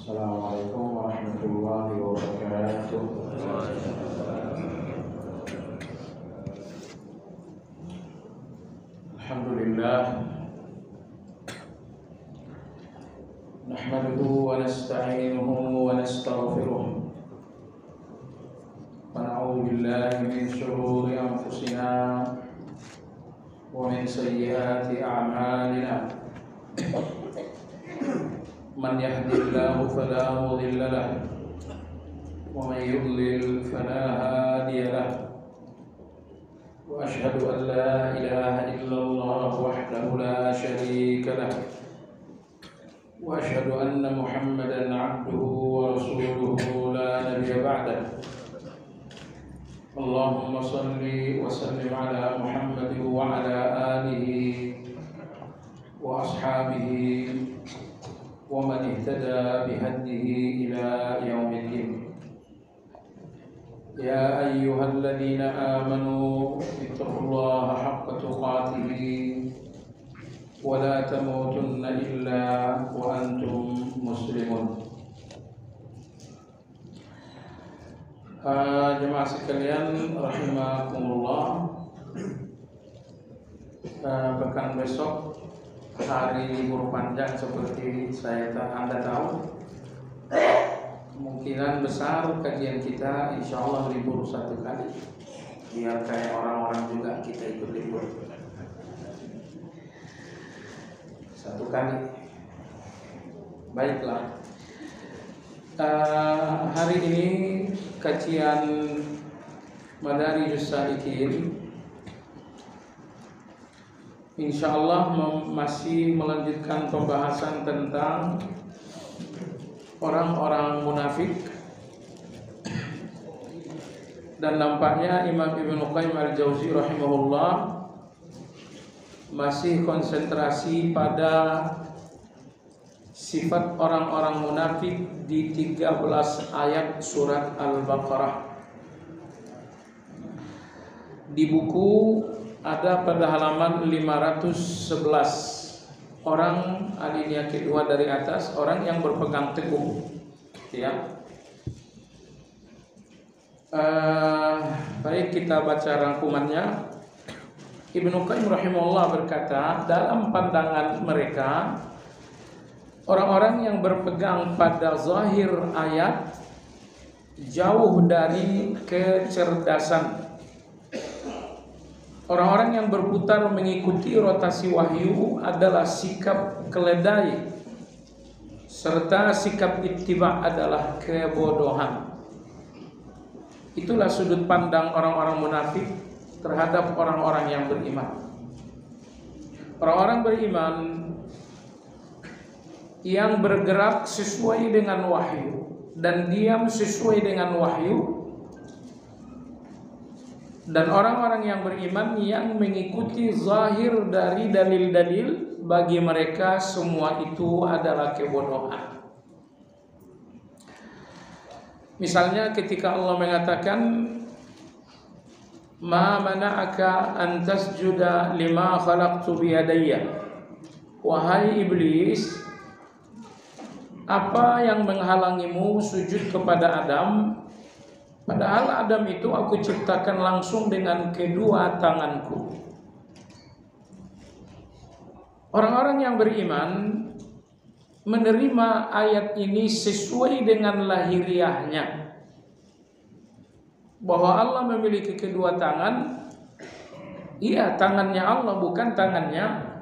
Assalamualaikum warahmatullahi wabarakatuh. Alhamdulillah, nahmaduhu wa nasta'inuhu wa nastaghfiruh wa na'udzu billahi min shururi anfusina wa min sayyiati a'malina. Man yahdihillahu fala mudilla lahu wa man yudlil fala hadiya lahu. Wa asyhadu an la ilaha illallah wahdahu la syarika lahu wa asyhadu anna Muhammadan 'abduhu wa rasuluhu la nabiyya ba'dahu. Allahumma shalli wa sallim ala Muhammad wa ala alihi wa ashabihi wa man ihtada bihadihi ila yaumiddin. Ya ayyuhalladzina amanu ittaqullaha haqqa tuqatih wa la tamutunna illa wa antum muslimun. Jemaah sekalian rahimakumullah, pekan besok hari libur panjang seperti Anda tahu. Kemungkinan besar kajian kita insya Allah libur satu kali, biar kayak orang-orang juga kita ikut libur satu kali. Baiklah, hari ini kajian Madarijus Salikin insyaallah masih melanjutkan pembahasan tentang orang-orang munafik, dan nampaknya Imam Ibnu Qayyim al-Jauzi rahimahullah masih konsentrasi pada sifat orang-orang munafik di 13 ayat surat Al-Baqarah. Di buku ada pada halaman 511, orang alinea kedua dari atas, orang yang berpegang teguh, ya. Baik, kita baca rangkumannya. Ibnu Qayyim rahimahullah berkata, dalam pandangan mereka, orang-orang yang berpegang pada zahir ayat jauh dari kecerdasan. Orang-orang yang berputar mengikuti rotasi wahyu adalah sikap keledai, serta sikap ittiba adalah kebodohan. Itulah sudut pandang orang-orang munafik terhadap orang-orang yang beriman. Orang-orang beriman yang bergerak sesuai dengan wahyu dan diam sesuai dengan wahyu, dan orang-orang yang beriman yang mengikuti zahir dari dalil-dalil, bagi mereka semua itu adalah kebodohan. Misalnya ketika Allah mengatakan, ma mana'aka an tasjuda lima khalaqtu biyadayya, wahai iblis, apa yang menghalangimu sujud kepada Adam, padahal Adam itu aku ciptakan langsung dengan kedua tanganku. Orang-orang yang beriman menerima ayat ini sesuai dengan lahiriahnya, bahwa Allah memiliki kedua tangan. Iya, tangannya Allah, bukan tangannya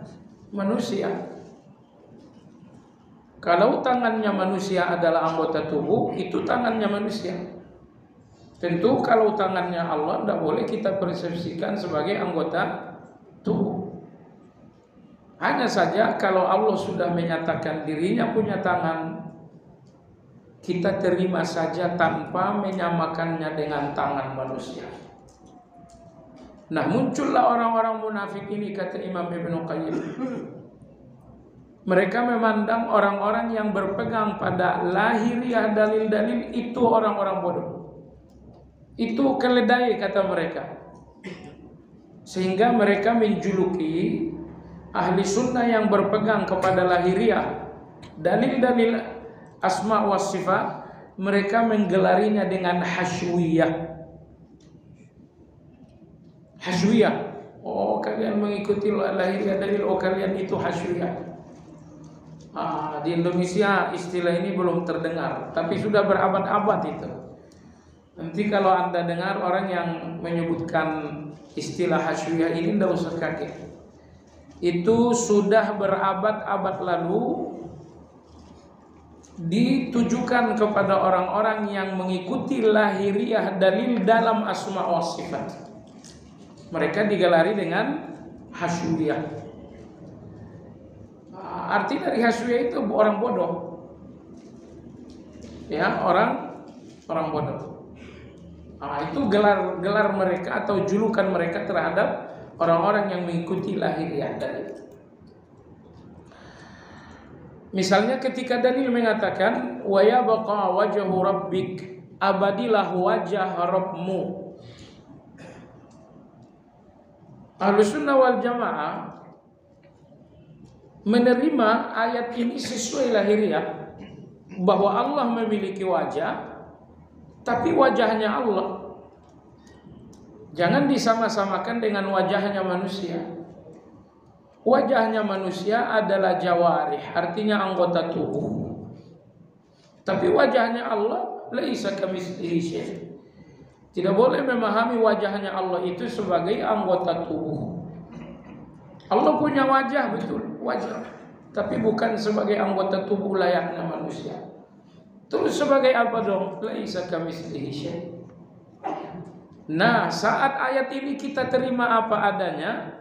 manusia. Kalau tangannya manusia adalah anggota tubuh, itu tangannya manusia. Tentu kalau tangannya Allah tidak boleh kita persepsikan sebagai anggota tubuh. Hanya saja kalau Allah sudah menyatakan dirinya punya tangan, kita terima saja tanpa menyamakannya dengan tangan manusia. Nah, muncullah orang-orang munafik ini, kata Imam Ibnu Qayyim. Mereka memandang orang-orang yang berpegang pada lahiriah dalil-dalil itu orang-orang bodoh. Itu keledai, kata mereka. Sehingga mereka menjuluki ahli sunnah yang berpegang kepada lahiriah dalil-dalil asma wa sifat, mereka menggelarinya dengan hasyuiyah. Hasyuiyah. Oh, kalian mengikuti lahiriah dalil, oh kalian itu hasyuiyah. Di Indonesia istilah ini belum terdengar, tapi sudah berabad-abad itu. Nanti kalau Anda dengar orang yang menyebutkan istilah hasyuiyah ini, tidak usah kaget. Itu sudah berabad-abad lalu ditujukan kepada orang-orang yang mengikuti lahiriah dalil dalam asma wa sifat. Mereka digelari dengan hasyuiyah. Arti dari hasyuiyah itu orang bodoh. Ya, orang bodoh. Itu gelar mereka atau julukan mereka terhadap orang-orang yang mengikuti lahiriah dalil. Misalnya ketika dalil mengatakan wa yabqa wajhu rabbik, abadilah wajah Rabbmu. Ahlussunnah wal Jamaah menerima ayat ini sesuai lahiriah, bahwa Allah memiliki wajah, tapi wajahnya Allah jangan disama-samakan dengan wajahnya manusia. Wajahnya manusia adalah jawarih, artinya anggota tubuh. Tapi wajahnya Allah laisa kamitslihi syai'. Tidak boleh memahami wajahnya Allah itu sebagai anggota tubuh. Allah punya wajah, betul, wajah, tapi bukan sebagai anggota tubuh layaknya manusia. Terus sebagai apa dong? Laisa kamitslihi syai'. Nah, saat ayat ini kita terima apa adanya,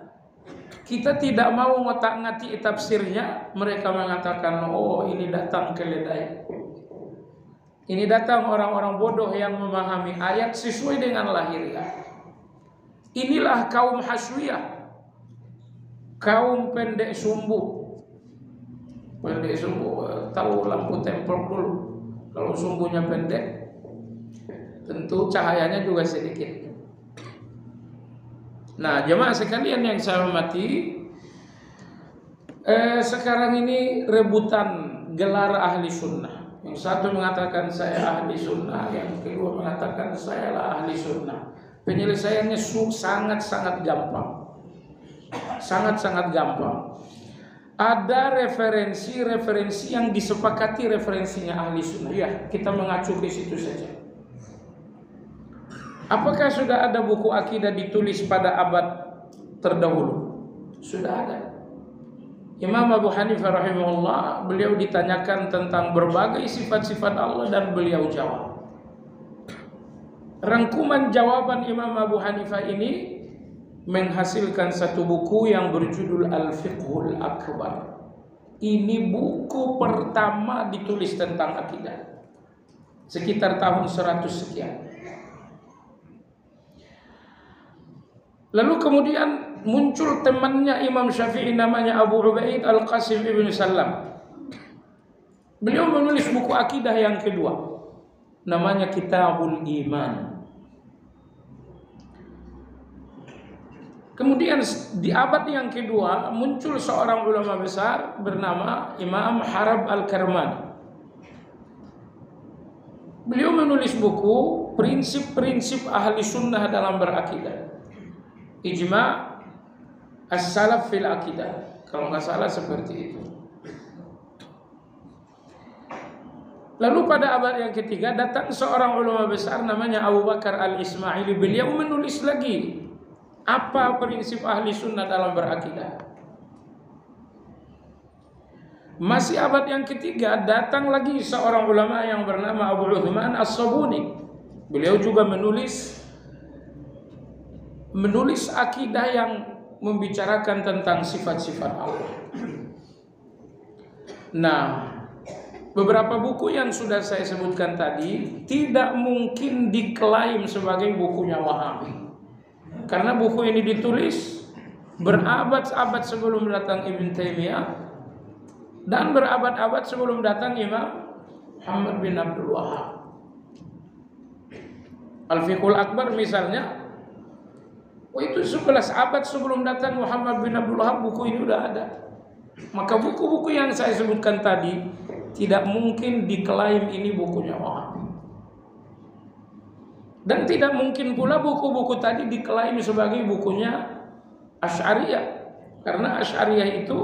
kita tidak mau ngotak-ngatik tafsirnya. Mereka mengatakan, oh ini datang keledai, ini datang orang-orang bodoh yang memahami ayat sesuai dengan lahiriah. Inilah kaum hasyuiyah, kaum pendek sumbu. Pendek sumbu, tahu lampu templok dulu. Kalau sumbunya pendek, tentu cahayanya juga sedikit. Nah, jemaah sekalian yang saya hormati, sekarang ini rebutan gelar ahli sunnah. Yang satu mengatakan saya ahli sunnah, yang kedua mengatakan saya lah ahli sunnah. Penyelesaiannya sangat-sangat gampang. Sangat-sangat gampang. Ada referensi yang disepakati referensinya ahli sunnah. Ya, kita mengacu ke situ saja. Apakah sudah ada buku akidah ditulis pada abad terdahulu? Sudah ada. Imam Abu Hanifah rahimahullah, beliau ditanyakan tentang berbagai sifat-sifat Allah dan beliau jawab. Rangkuman jawaban Imam Abu Hanifah ini menghasilkan satu buku yang berjudul Al-Fiqhul Akbar. Ini buku pertama ditulis tentang akidah, sekitar tahun 100 sekian. Lalu kemudian muncul temannya Imam Syafi'i, namanya Abu Ubaid Al-Qasim ibn Salam. Beliau menulis buku akidah yang kedua, namanya Kitabul Iman. Kemudian di abad yang kedua muncul seorang ulama besar bernama Imam Harab Al-Karmani. Beliau menulis buku prinsip-prinsip ahli sunnah dalam berakidah, Ijma' as-salaf fil akidah, kalau nggak salah seperti itu. Lalu pada abad yang ketiga datang seorang ulama besar namanya Abu Bakar Al-Ismaili. Beliau menulis lagi apa prinsip ahli sunnah dalam berakidah. Masih abad yang ketiga datang lagi seorang ulama yang bernama Abu Uthman As-Sabuni. Beliau juga menulis akidah yang membicarakan tentang sifat-sifat Allah. Nah, beberapa buku yang sudah saya sebutkan tadi tidak mungkin diklaim sebagai bukunya Wahabi, karena buku ini ditulis berabad-abad sebelum datang Ibn Taimiyah dan berabad-abad sebelum datang Imam Muhammad bin Abdul Wahhab. Al-Fiqhul Akbar misalnya, itu 11 abad sebelum datang Muhammad bin Abdul Wahhab buku ini sudah ada. Maka buku-buku yang saya sebutkan tadi tidak mungkin diklaim ini bukunya Wahabi. Dan tidak mungkin pula buku-buku tadi diklaim sebagai bukunya Asy'ariyah. Karena Asy'ariyah itu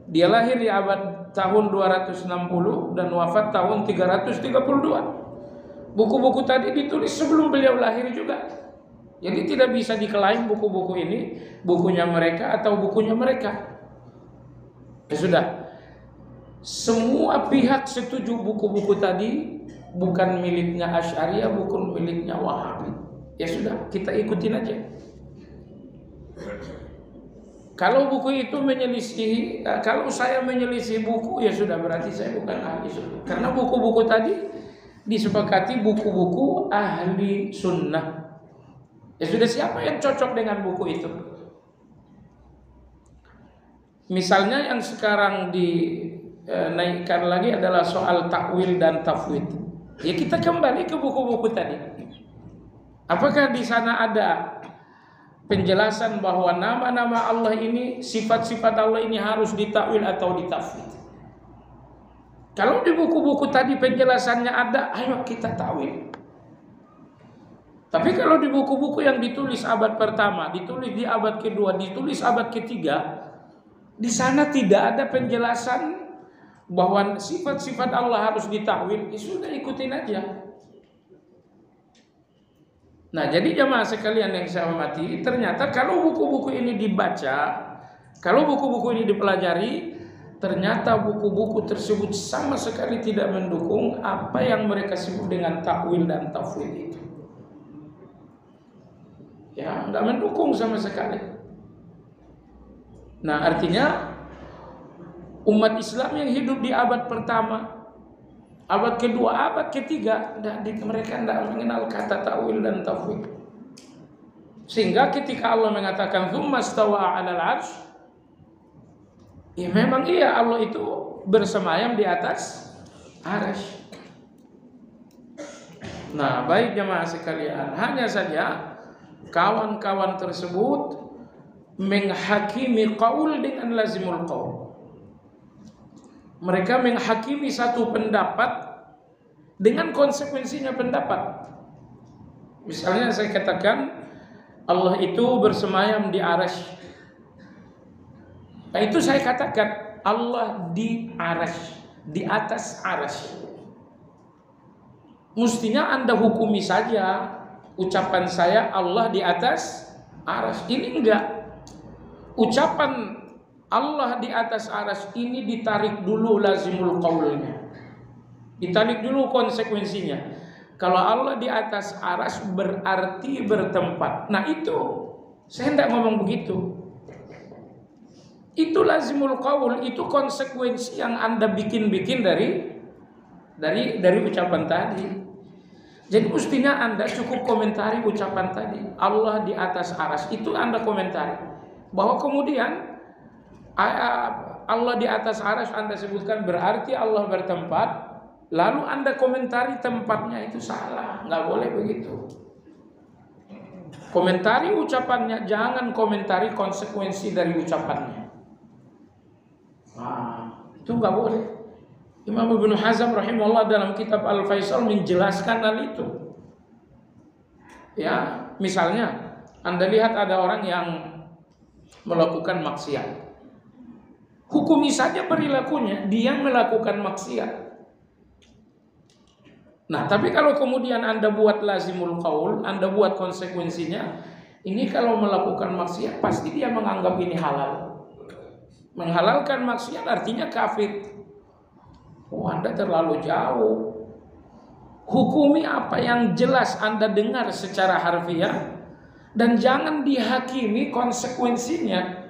dia lahir di abad tahun 260 dan wafat tahun 332. Buku-buku tadi ditulis sebelum beliau lahir juga. Jadi tidak bisa diklaim buku-buku ini bukunya mereka atau bukunya mereka. Ya sudah. Semua pihak setuju buku-buku tadi bukan miliknya Asy'ariyah, bukan miliknya Wahabi. Ya sudah, kita ikutin aja. Kalau buku itu menyelisihi, kalau saya menyelisih buku, ya sudah berarti saya bukan ahli sunnah. Karena buku-buku tadi disepakati buku-buku ahli sunnah. Ya sudah, siapa yang cocok dengan buku itu? Misalnya yang sekarang dinaikkan lagi adalah soal takwil dan tafwid. Ya kita kembali ke buku-buku tadi. Apakah di sana ada penjelasan bahwa nama-nama Allah ini, sifat-sifat Allah ini harus ditakwil atau ditafwid? Kalau di buku-buku tadi penjelasannya ada, ayo kita takwil. Tapi kalau di buku-buku yang ditulis abad pertama, ditulis di abad kedua, ditulis abad ketiga, di sana tidak ada penjelasan bahwa sifat-sifat Allah harus ditakwil. Ya sudah, ikutin aja. Nah, jadi jamaah sekalian yang saya hormati, ternyata kalau buku-buku ini dibaca, kalau buku-buku ini dipelajari, ternyata buku-buku tersebut sama sekali tidak mendukung apa yang mereka sebut dengan takwil dan tafwid itu. Ya, enggak mendukung sama sekali. Nah, artinya umat Islam yang hidup di abad pertama, abad kedua, abad ketiga, mereka tidak mengenal kata ta'wil dan tafwid. Sehingga ketika Allah mengatakan tsumma stawa 'alal 'arsy, ya memang iya Allah itu bersemayam di atas arsy. Nah, baik jemaah sekalian, hanya saja kawan-kawan tersebut menghakimi qaul dengan lazimul qaul. Mereka menghakimi satu pendapat dengan konsekuensinya pendapat. Misalnya saya katakan Allah itu bersemayam di arsy. Nah, itu saya katakan Allah di arsy, di atas arsy. Mestinya Anda hukumi saja ucapan saya Allah di atas arsy. Ini enggak. Ucapan Allah di atas arsy ini ditarik dulu lazimul qaulnya. Ditarik dulu konsekuensinya. Kalau Allah di atas arsy berarti bertempat. Nah itu, saya tidak ngomong begitu. Itu lazimul qaul, itu konsekuensi yang Anda bikin-bikin dari ucapan tadi. Jadi mestinya Anda cukup komentari ucapan tadi. Allah di atas arsy, itu Anda komentari. Bahwa kemudian Allah di atas arsy Anda sebutkan berarti Allah bertempat, lalu Anda komentari tempatnya, itu salah, nggak boleh begitu. Komentari ucapannya, jangan komentari konsekuensi dari ucapannya. Nah, itu nggak boleh. Imam Ibnu Hazm rahimahullah dalam kitab Al-Faisal menjelaskan hal itu. Ya, misalnya Anda lihat ada orang yang melakukan maksiat, hukumi saja perilakunya, dia melakukan maksiat. Nah, tapi kalau kemudian Anda buat lazimul qaul, Anda buat konsekuensinya, ini kalau melakukan maksiat pasti dia menganggap ini halal. Menghalalkan maksiat artinya kafir. Oh, Anda terlalu jauh. Hukumi apa yang jelas Anda dengar secara harfiah, dan jangan dihakimi konsekuensinya.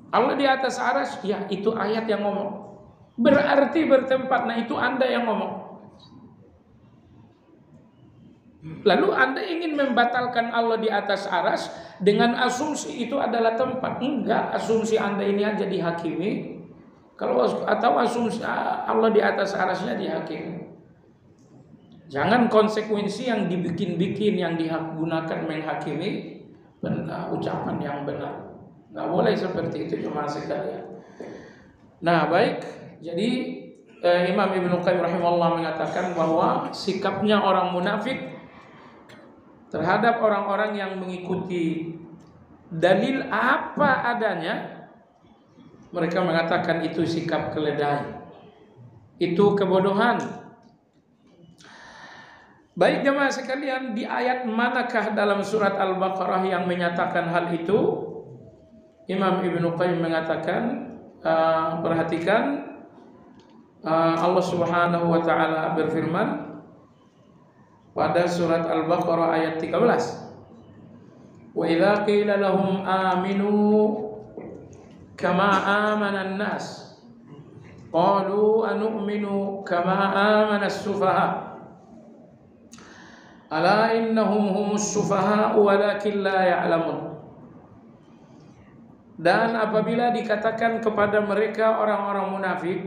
Allah di atas arsy, ya itu ayat yang ngomong. Berarti bertempat, nah itu Anda yang ngomong. Lalu Anda ingin membatalkan Allah di atas arsy dengan asumsi itu adalah tempat. Enggak, asumsi Anda ini aja dihakimi. Atau asumsi Allah di atas arsy-nya dihakimi. Jangan konsekuensi yang dibikin-bikin, yang digunakan menghakimi ucapan yang benar. Nggak boleh seperti itu jemaah sekalian. Nah, baik, Jadi Imam Ibnu Qayyim rahimahullah mengatakan bahwa sikapnya orang munafik terhadap orang-orang yang mengikuti dalil apa adanya, mereka mengatakan itu sikap keledai, itu kebodohan. Baik jemaah sekalian, di ayat manakah dalam surat Al-Baqarah yang menyatakan hal itu? Imam Ibnu Qayyim mengatakan, perhatikan, Allah Subhanahu wa taala berfirman pada surat Al-Baqarah ayat 13. Wa idza qila lahum aminu kama amana an-nas qalu anu'minu kama amana as-sufaha ala innahum humus sufaha walakin la ya'lamun. Dan apabila dikatakan kepada mereka orang-orang munafik,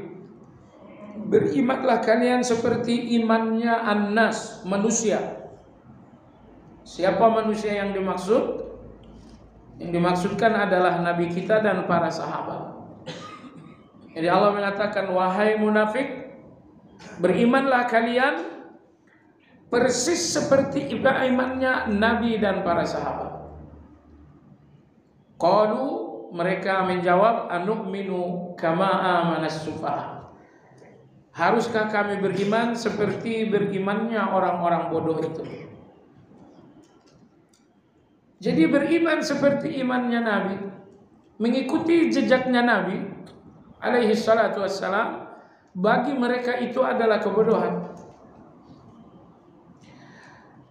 berimanlah kalian seperti imannya an-nas, manusia. Siapa manusia yang dimaksud? Yang dimaksudkan adalah Nabi kita dan para sahabat. Jadi Allah mengatakan, wahai munafik, berimanlah kalian persis seperti imannya Nabi dan para sahabat. Qalu, mereka menjawab, anu'minu kama amanas sufaha. Haruskah kami beriman seperti berimannya orang-orang bodoh itu? Jadi beriman seperti imannya Nabi, mengikuti jejaknya Nabi alaihi salatu wassalam, bagi mereka itu adalah kebodohan.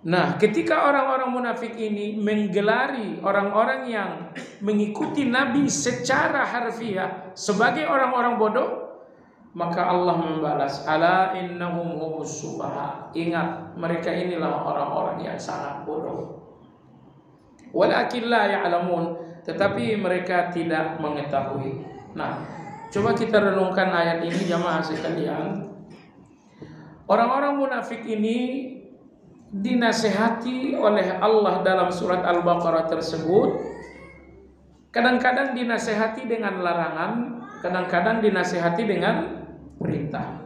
Nah, ketika orang-orang munafik ini menggelari orang-orang yang mengikuti Nabi secara harfiah sebagai orang-orang bodoh, maka Allah membalas, ala innahum humus sufaha. Ingat, mereka inilah orang-orang yang sangat bodoh. Walakin la ya'lamun, tetapi mereka tidak mengetahui. Nah, coba kita renungkan ayat ini jamaah sekalian. Orang-orang munafik ini dinasehati oleh Allah dalam surat Al-Baqarah tersebut. Kadang-kadang dinasehati dengan larangan, kadang-kadang dinasehati dengan perintah.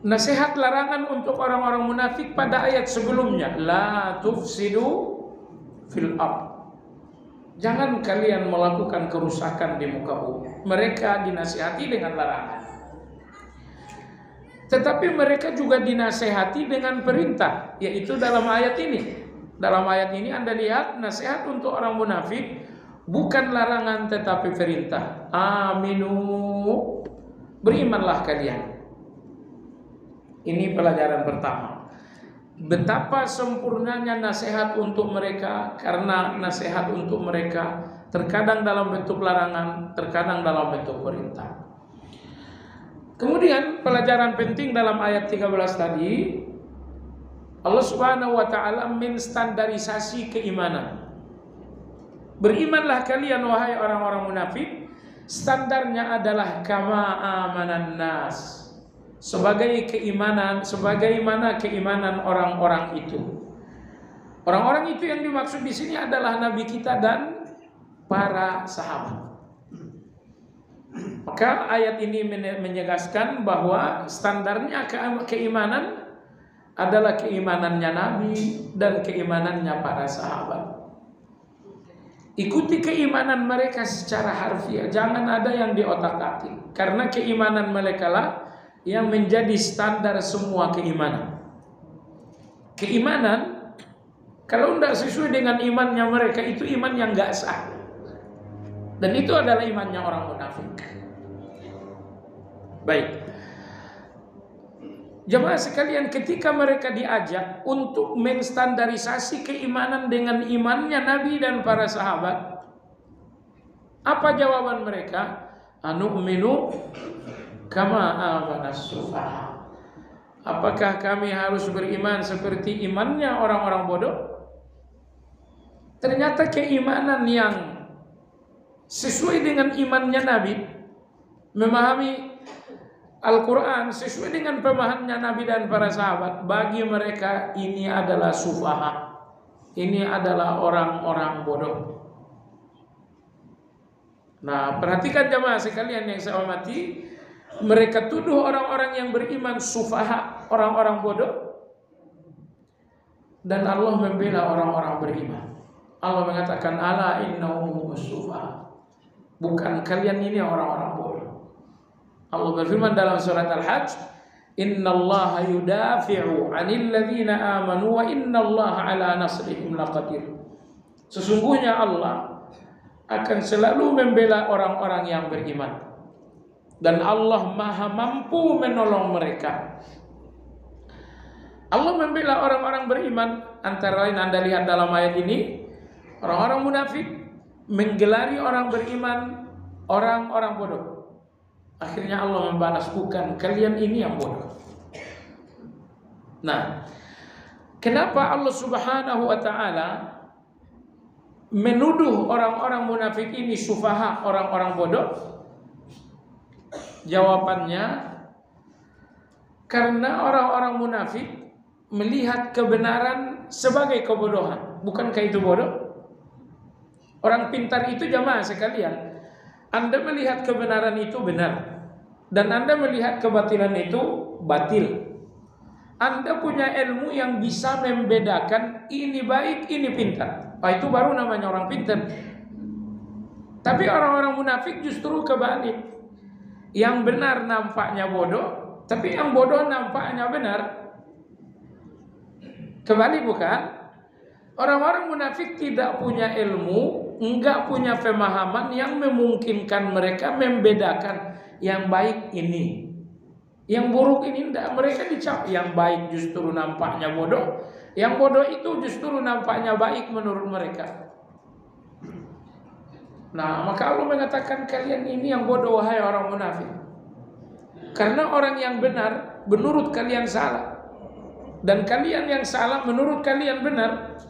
Nasihat larangan untuk orang-orang munafik pada ayat sebelumnya, la tufsidu fil ard. Jangan kalian melakukan kerusakan di muka bumi. Mereka dinasihati dengan larangan. Tetapi mereka juga dinasehati dengan perintah, yaitu dalam ayat ini. Dalam ayat ini Anda lihat nasihat untuk orang munafik bukan larangan tetapi perintah. Aminu, berimanlah kalian. Ini pelajaran pertama. Betapa sempurnanya nasihat untuk mereka, karena nasihat untuk mereka terkadang dalam bentuk larangan, terkadang dalam bentuk perintah. Kemudian pelajaran penting dalam ayat 13 tadi, Allah Subhanahu wa taala menstandarisasi keimanan. Berimanlah kalian wahai orang-orang munafik, standarnya adalah kama amanan nas. Sebagai keimanan, sebagaimana keimanan orang-orang itu. Orang-orang itu yang dimaksud di sini adalah Nabi kita dan para sahabat. Maka ayat ini menegaskan bahwa standarnya keimanan adalah keimanannya Nabi dan keimanannya para sahabat. Ikuti keimanan mereka secara harfiah, jangan ada yang diotak-atik, karena keimanan mereka lah yang menjadi standar semua keimanan. Keimanan kalau tidak sesuai dengan imannya mereka, itu iman yang gak sah. Dan itu adalah imannya orang munafik. Baik, jemaah sekalian, ketika mereka diajak untuk menstandarisasi keimanan dengan imannya Nabi dan para sahabat, apa jawaban mereka? Anu'minu kama amanas sufaha. Apakah kami harus beriman seperti imannya orang-orang bodoh? Ternyata keimanan yang sesuai dengan imannya Nabi, memahami Al-Quran sesuai dengan pemahamannya Nabi dan para sahabat, bagi mereka ini adalah sufaha. Ini adalah orang-orang bodoh. Nah, perhatikan jemaah sekalian yang saya hormati, Mereka tuduh orang-orang yang beriman sufaha, orang-orang bodoh. Dan Allah membela orang-orang beriman. Allah mengatakan ala innahum sufaha. Bukan kalian ini orang-orang bodoh. Allah berfirman dalam surat Al-Hajj, innallaha yudafi'u 'anil ladzina amanu wa innallaha 'ala nasrihim laqadir. Sesungguhnya Allah akan selalu membela orang-orang yang beriman. Dan Allah Maha mampu menolong mereka. Allah membela orang-orang beriman. Antara lain Anda lihat dalam ayat ini, orang-orang munafik menggelari orang beriman orang-orang bodoh. Akhirnya Allah membalas, bukan kalian ini yang bodoh. Nah, kenapa Allah Subhanahu wa taala menuduh orang-orang munafik ini sufaha, orang-orang bodoh? Jawabannya, karena orang-orang munafik melihat kebenaran sebagai kebodohan. Bukankah itu bodoh? Orang pintar itu jamaah sekalian, Anda melihat kebenaran itu benar, dan Anda melihat kebatilan itu batil. Anda punya ilmu yang bisa membedakan ini baik, ini pintar. Itu baru namanya orang pintar. Tapi orang-orang munafik justru kebalik. Yang benar nampaknya bodoh, tapi yang bodoh nampaknya benar. Kebalik bukan? Orang-orang munafik tidak punya ilmu, enggak punya pemahaman yang memungkinkan mereka membedakan yang baik ini, yang buruk ini. Enggak, mereka dicap yang baik justru nampaknya bodoh, yang bodoh itu justru nampaknya baik menurut mereka. Nah, maka Allah mengatakan kalian ini yang bodoh wahai orang munafik. Karena orang yang benar menurut kalian salah, dan kalian yang salah menurut kalian benar.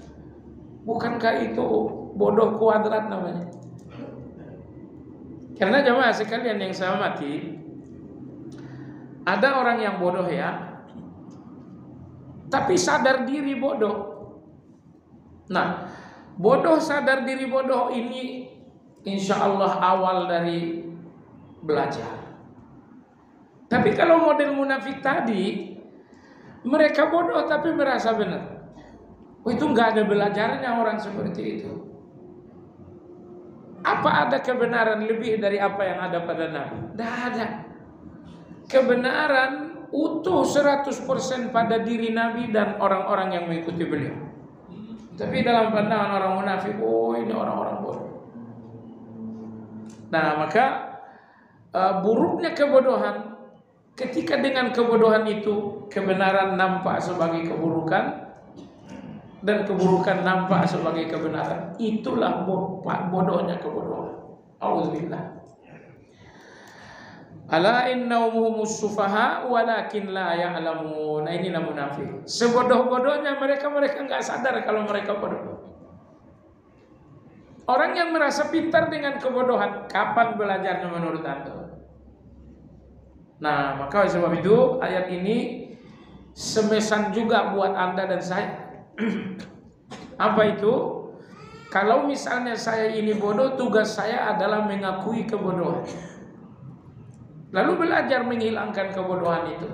Bukankah itu bodoh kuadrat namanya? Karena jemaah sekalian yang saya hormati, ada orang yang bodoh ya, tapi sadar diri bodoh. Nah, bodoh sadar diri bodoh ini insya Allah awal dari belajar. Tapi kalau model munafik tadi, mereka bodoh tapi merasa benar. Itu nggak ada belajarnya orang seperti itu. Apa ada kebenaran lebih dari apa yang ada pada Nabi? Tidak ada. Kebenaran utuh 100% pada diri Nabi dan orang-orang yang mengikuti beliau. Tapi dalam pandangan orang munafik, oh ini orang-orang bodoh. Nah, maka buruknya kebodohan, ketika dengan kebodohan itu kebenaran nampak sebagai keburukan dan keburukan nampak sebagai kebenaran. Itulah bodohnya kebodohan. Auzubillah. Ala innahum sufaha walakin la ya'lamun. Nah, inilah munafik. Sebodoh-bodohnya mereka enggak sadar kalau mereka bodoh. Orang yang merasa pintar dengan kebodohan, kapan belajarnya menurut Anda? Nah, maka sebab itu ayat ini semesan juga buat Anda dan saya. Apa itu? Kalau misalnya saya ini bodoh, tugas saya adalah mengakui kebodohan, lalu belajar menghilangkan kebodohan itu.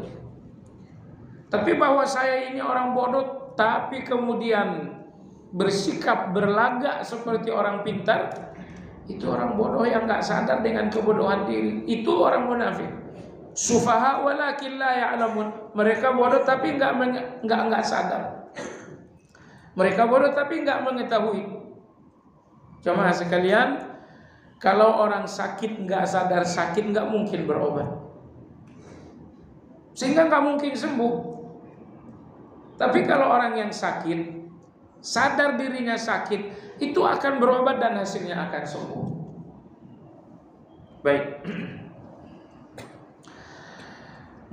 Tapi bahwa saya ini orang bodoh, tapi kemudian bersikap berlagak seperti orang pintar, itu orang bodoh yang nggak sadar dengan kebodohan diri. Itu orang munafik. Sufaha walakin la ya'lamun. Mereka bodoh tapi nggak sadar. Mereka bodoh tapi nggak mengetahui. Jemaah sekalian, kalau orang sakit nggak sadar sakit, nggak mungkin berobat, sehingga nggak mungkin sembuh. Tapi kalau orang yang sakit sadar dirinya sakit, itu akan berobat dan hasilnya akan sembuh. Baik.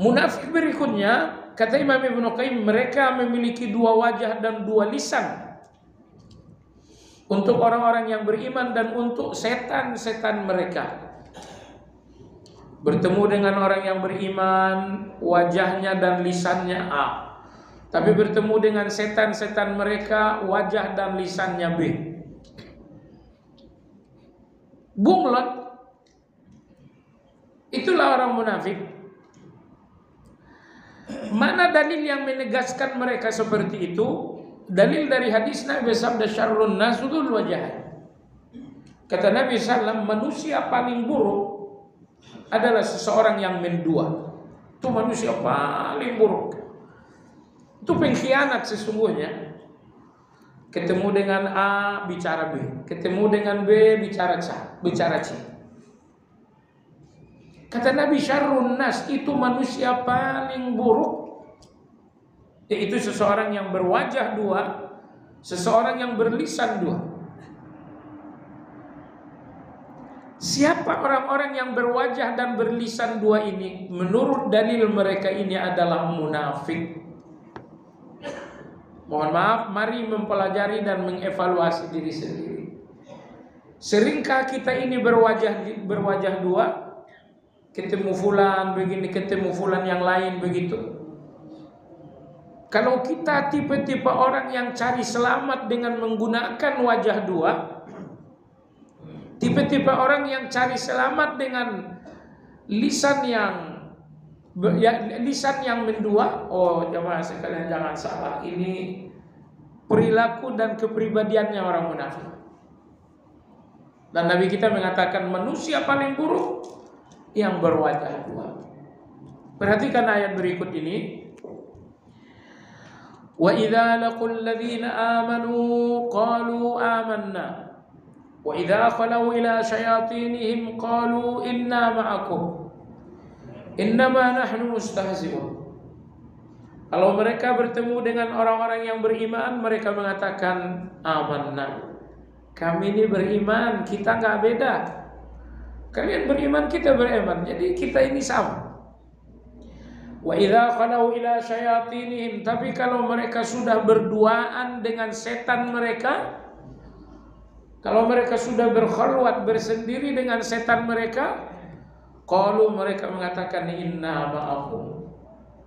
Munafik berikutnya, kata Imam Ibnu Qayyim, mereka memiliki dua wajah dan dua lisan. Untuk orang-orang yang beriman dan untuk setan-setan mereka. Bertemu dengan orang yang beriman, wajahnya dan lisannya A. Tapi bertemu dengan setan-setan mereka, wajah dan lisannya B. Bunglon. Itulah orang munafik. Mana dalil yang menegaskan mereka seperti itu? Dalil dari hadis Nabi sabda syarrun nasudul wajah. Kata Nabi SAW, manusia paling buruk adalah seseorang yang mendua. Itu manusia paling buruk. Itu pengkhianat sesungguhnya. Ketemu dengan A bicara B, ketemu dengan B bicara C. Kata Nabi syarrun nas, itu manusia paling buruk, yaitu seseorang yang berwajah dua, seseorang yang berlisan dua. Siapa orang-orang yang berwajah dan berlisan dua ini? Menurut dalil mereka ini adalah munafik. Mohon maaf, mari mempelajari dan mengevaluasi diri sendiri. Seringkah kita ini berwajah dua? Ketemu fulan begini, ketemu fulan yang lain begitu. Kalau kita tipe-tipe orang yang cari selamat dengan menggunakan wajah dua, tipe-tipe orang yang cari selamat dengan lisan yang mendua. Oh jemaah sekalian, jangan salah, ini perilaku dan kepribadiannya orang munafik. Dan Nabi kita mengatakan manusia paling buruk yang berwajah dua. Perhatikan ayat berikut ini. Wa idza laqul ladzina amanu qalu amanna wa idza khalu ila syayatinihim qalu inna ma'akum innama nahnu mustahzi'un. Kalau mereka bertemu dengan orang-orang yang beriman, mereka mengatakan amanna, kami ini beriman, kita nggak beda. Kalian beriman, kita beriman, jadi kita ini sama. Wa idza khalu ila syayatinihim, tapi kalau mereka sudah berduaan dengan setan mereka, kalau mereka sudah berkhalwat bersendiri dengan setan mereka, qalu, mereka mengatakan inna ma'akum,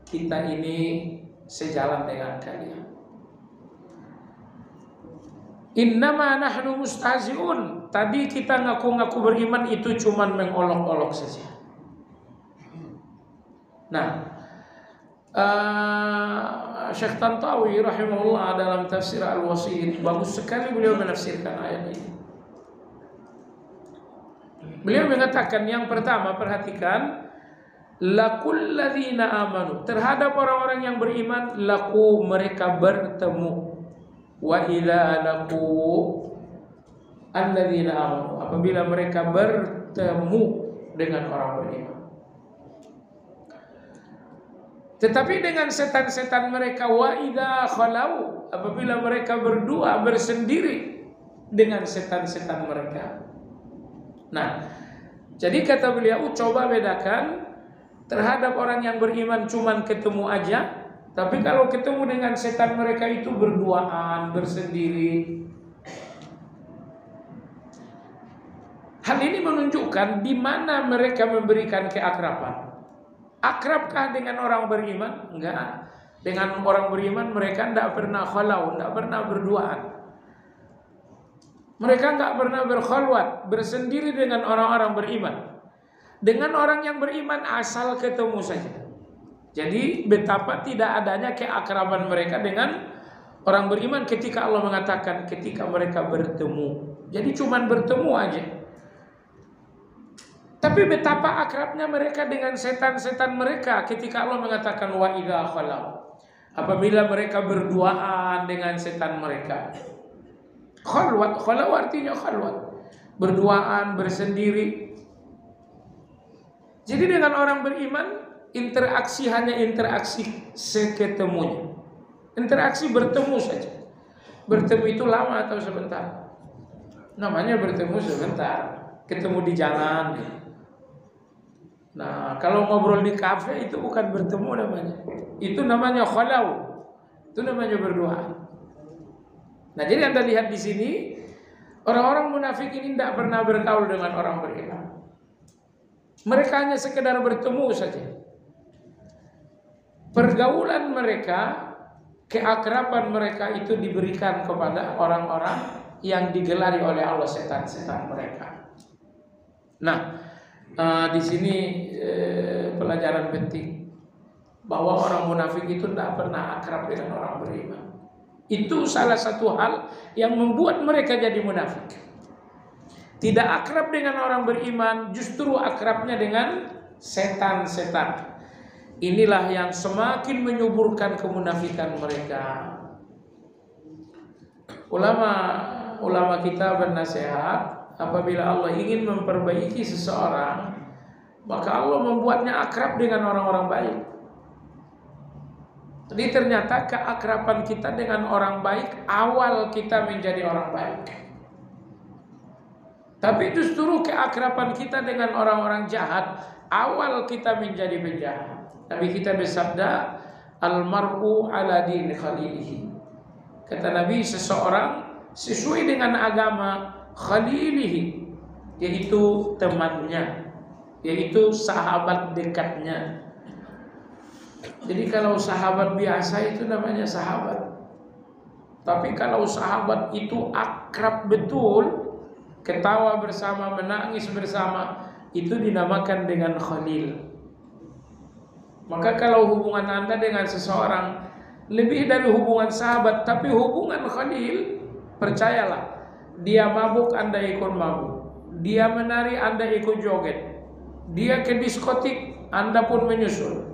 kita ini sejalan dengan kalian. Innama nahnu mustahzi'un, tadi kita ngaku-ngaku beriman itu cuman mengolok-olok saja. Nah, Syekh Tantawi rahimahullah dalam tafsir Al-Wasit bagus sekali beliau menafsirkan ayat ini. Beliau mengatakan yang pertama, perhatikan, laqul ladzina amanu, terhadap orang-orang yang beriman, laku, mereka bertemu. Wa idza laqu alladzina amanu, apabila mereka bertemu dengan orang beriman. Tetapi dengan setan-setan mereka, wa idza khalau, apabila mereka berdua bersendiri dengan setan-setan mereka. Nah, jadi kata beliau, coba bedakan terhadap orang yang beriman cuman ketemu aja, tapi kalau ketemu dengan setan mereka itu berduaan, bersendiri. Hal ini menunjukkan di mana mereka memberikan keakraban. Akrabkah dengan orang beriman? Enggak. Dengan orang beriman mereka tidak pernah khalau, tidak pernah berduaan. Mereka enggak pernah berkhalwat, bersendiri dengan orang-orang beriman. Dengan orang yang beriman asal ketemu saja. Jadi betapa tidak adanya keakraban mereka dengan orang beriman ketika Allah mengatakan ketika mereka bertemu. Jadi cuma bertemu aja. Tapi betapa akrabnya mereka dengan setan-setan mereka ketika Allah mengatakan wa idza khalau, apabila mereka berduaan dengan setan mereka. Khalwat, khalau artinya khalwat, berduaan, bersendiri. Jadi dengan orang beriman interaksi hanya interaksi seketemunya, interaksi bertemu saja. Bertemu itu lama atau sebentar? Namanya bertemu sebentar, ketemu di jalan. Nah, kalau ngobrol di kafe itu bukan bertemu namanya. Itu namanya khalau. Itu namanya berdoa. Nah, jadi Anda lihat di sini orang-orang munafik ini tidak pernah bergaul dengan orang beriman. Mereka hanya sekedar bertemu saja. Pergaulan mereka, keakraban mereka itu diberikan kepada orang-orang yang digelari oleh Allah setan-setan mereka. Nah, di sini pelajaran penting bahwa orang munafik itu tidak pernah akrab dengan orang beriman. Itu salah satu hal yang membuat mereka jadi munafik. Tidak akrab dengan orang beriman, justru akrabnya dengan setan-setan. Inilah yang semakin menyuburkan kemunafikan mereka. Ulama kita bernasihat, apabila Allah ingin memperbaiki seseorang, maka Allah membuatnya akrab dengan orang-orang baik. Jadi ternyata keakraban kita dengan orang baik awal kita menjadi orang baik. Tapi justru keakraban kita dengan orang-orang jahat awal kita menjadi penjahat. Nabi kita bersabda, "Al-mar'u ala dini khalilihi." Kata Nabi, seseorang sesuai dengan agama khalilihi, yaitu temannya, yaitu sahabat dekatnya. Jadi kalau sahabat biasa itu namanya sahabat. Tapi kalau sahabat itu akrab betul, ketawa bersama, menangis bersama, itu dinamakan dengan khalil. Maka kalau hubungan Anda dengan seseorang lebih dari hubungan sahabat, tapi hubungan khalil, percayalah, dia mabuk Anda ikut mabuk, dia menari Anda ikut joget, dia ke diskotik Anda pun menyusul.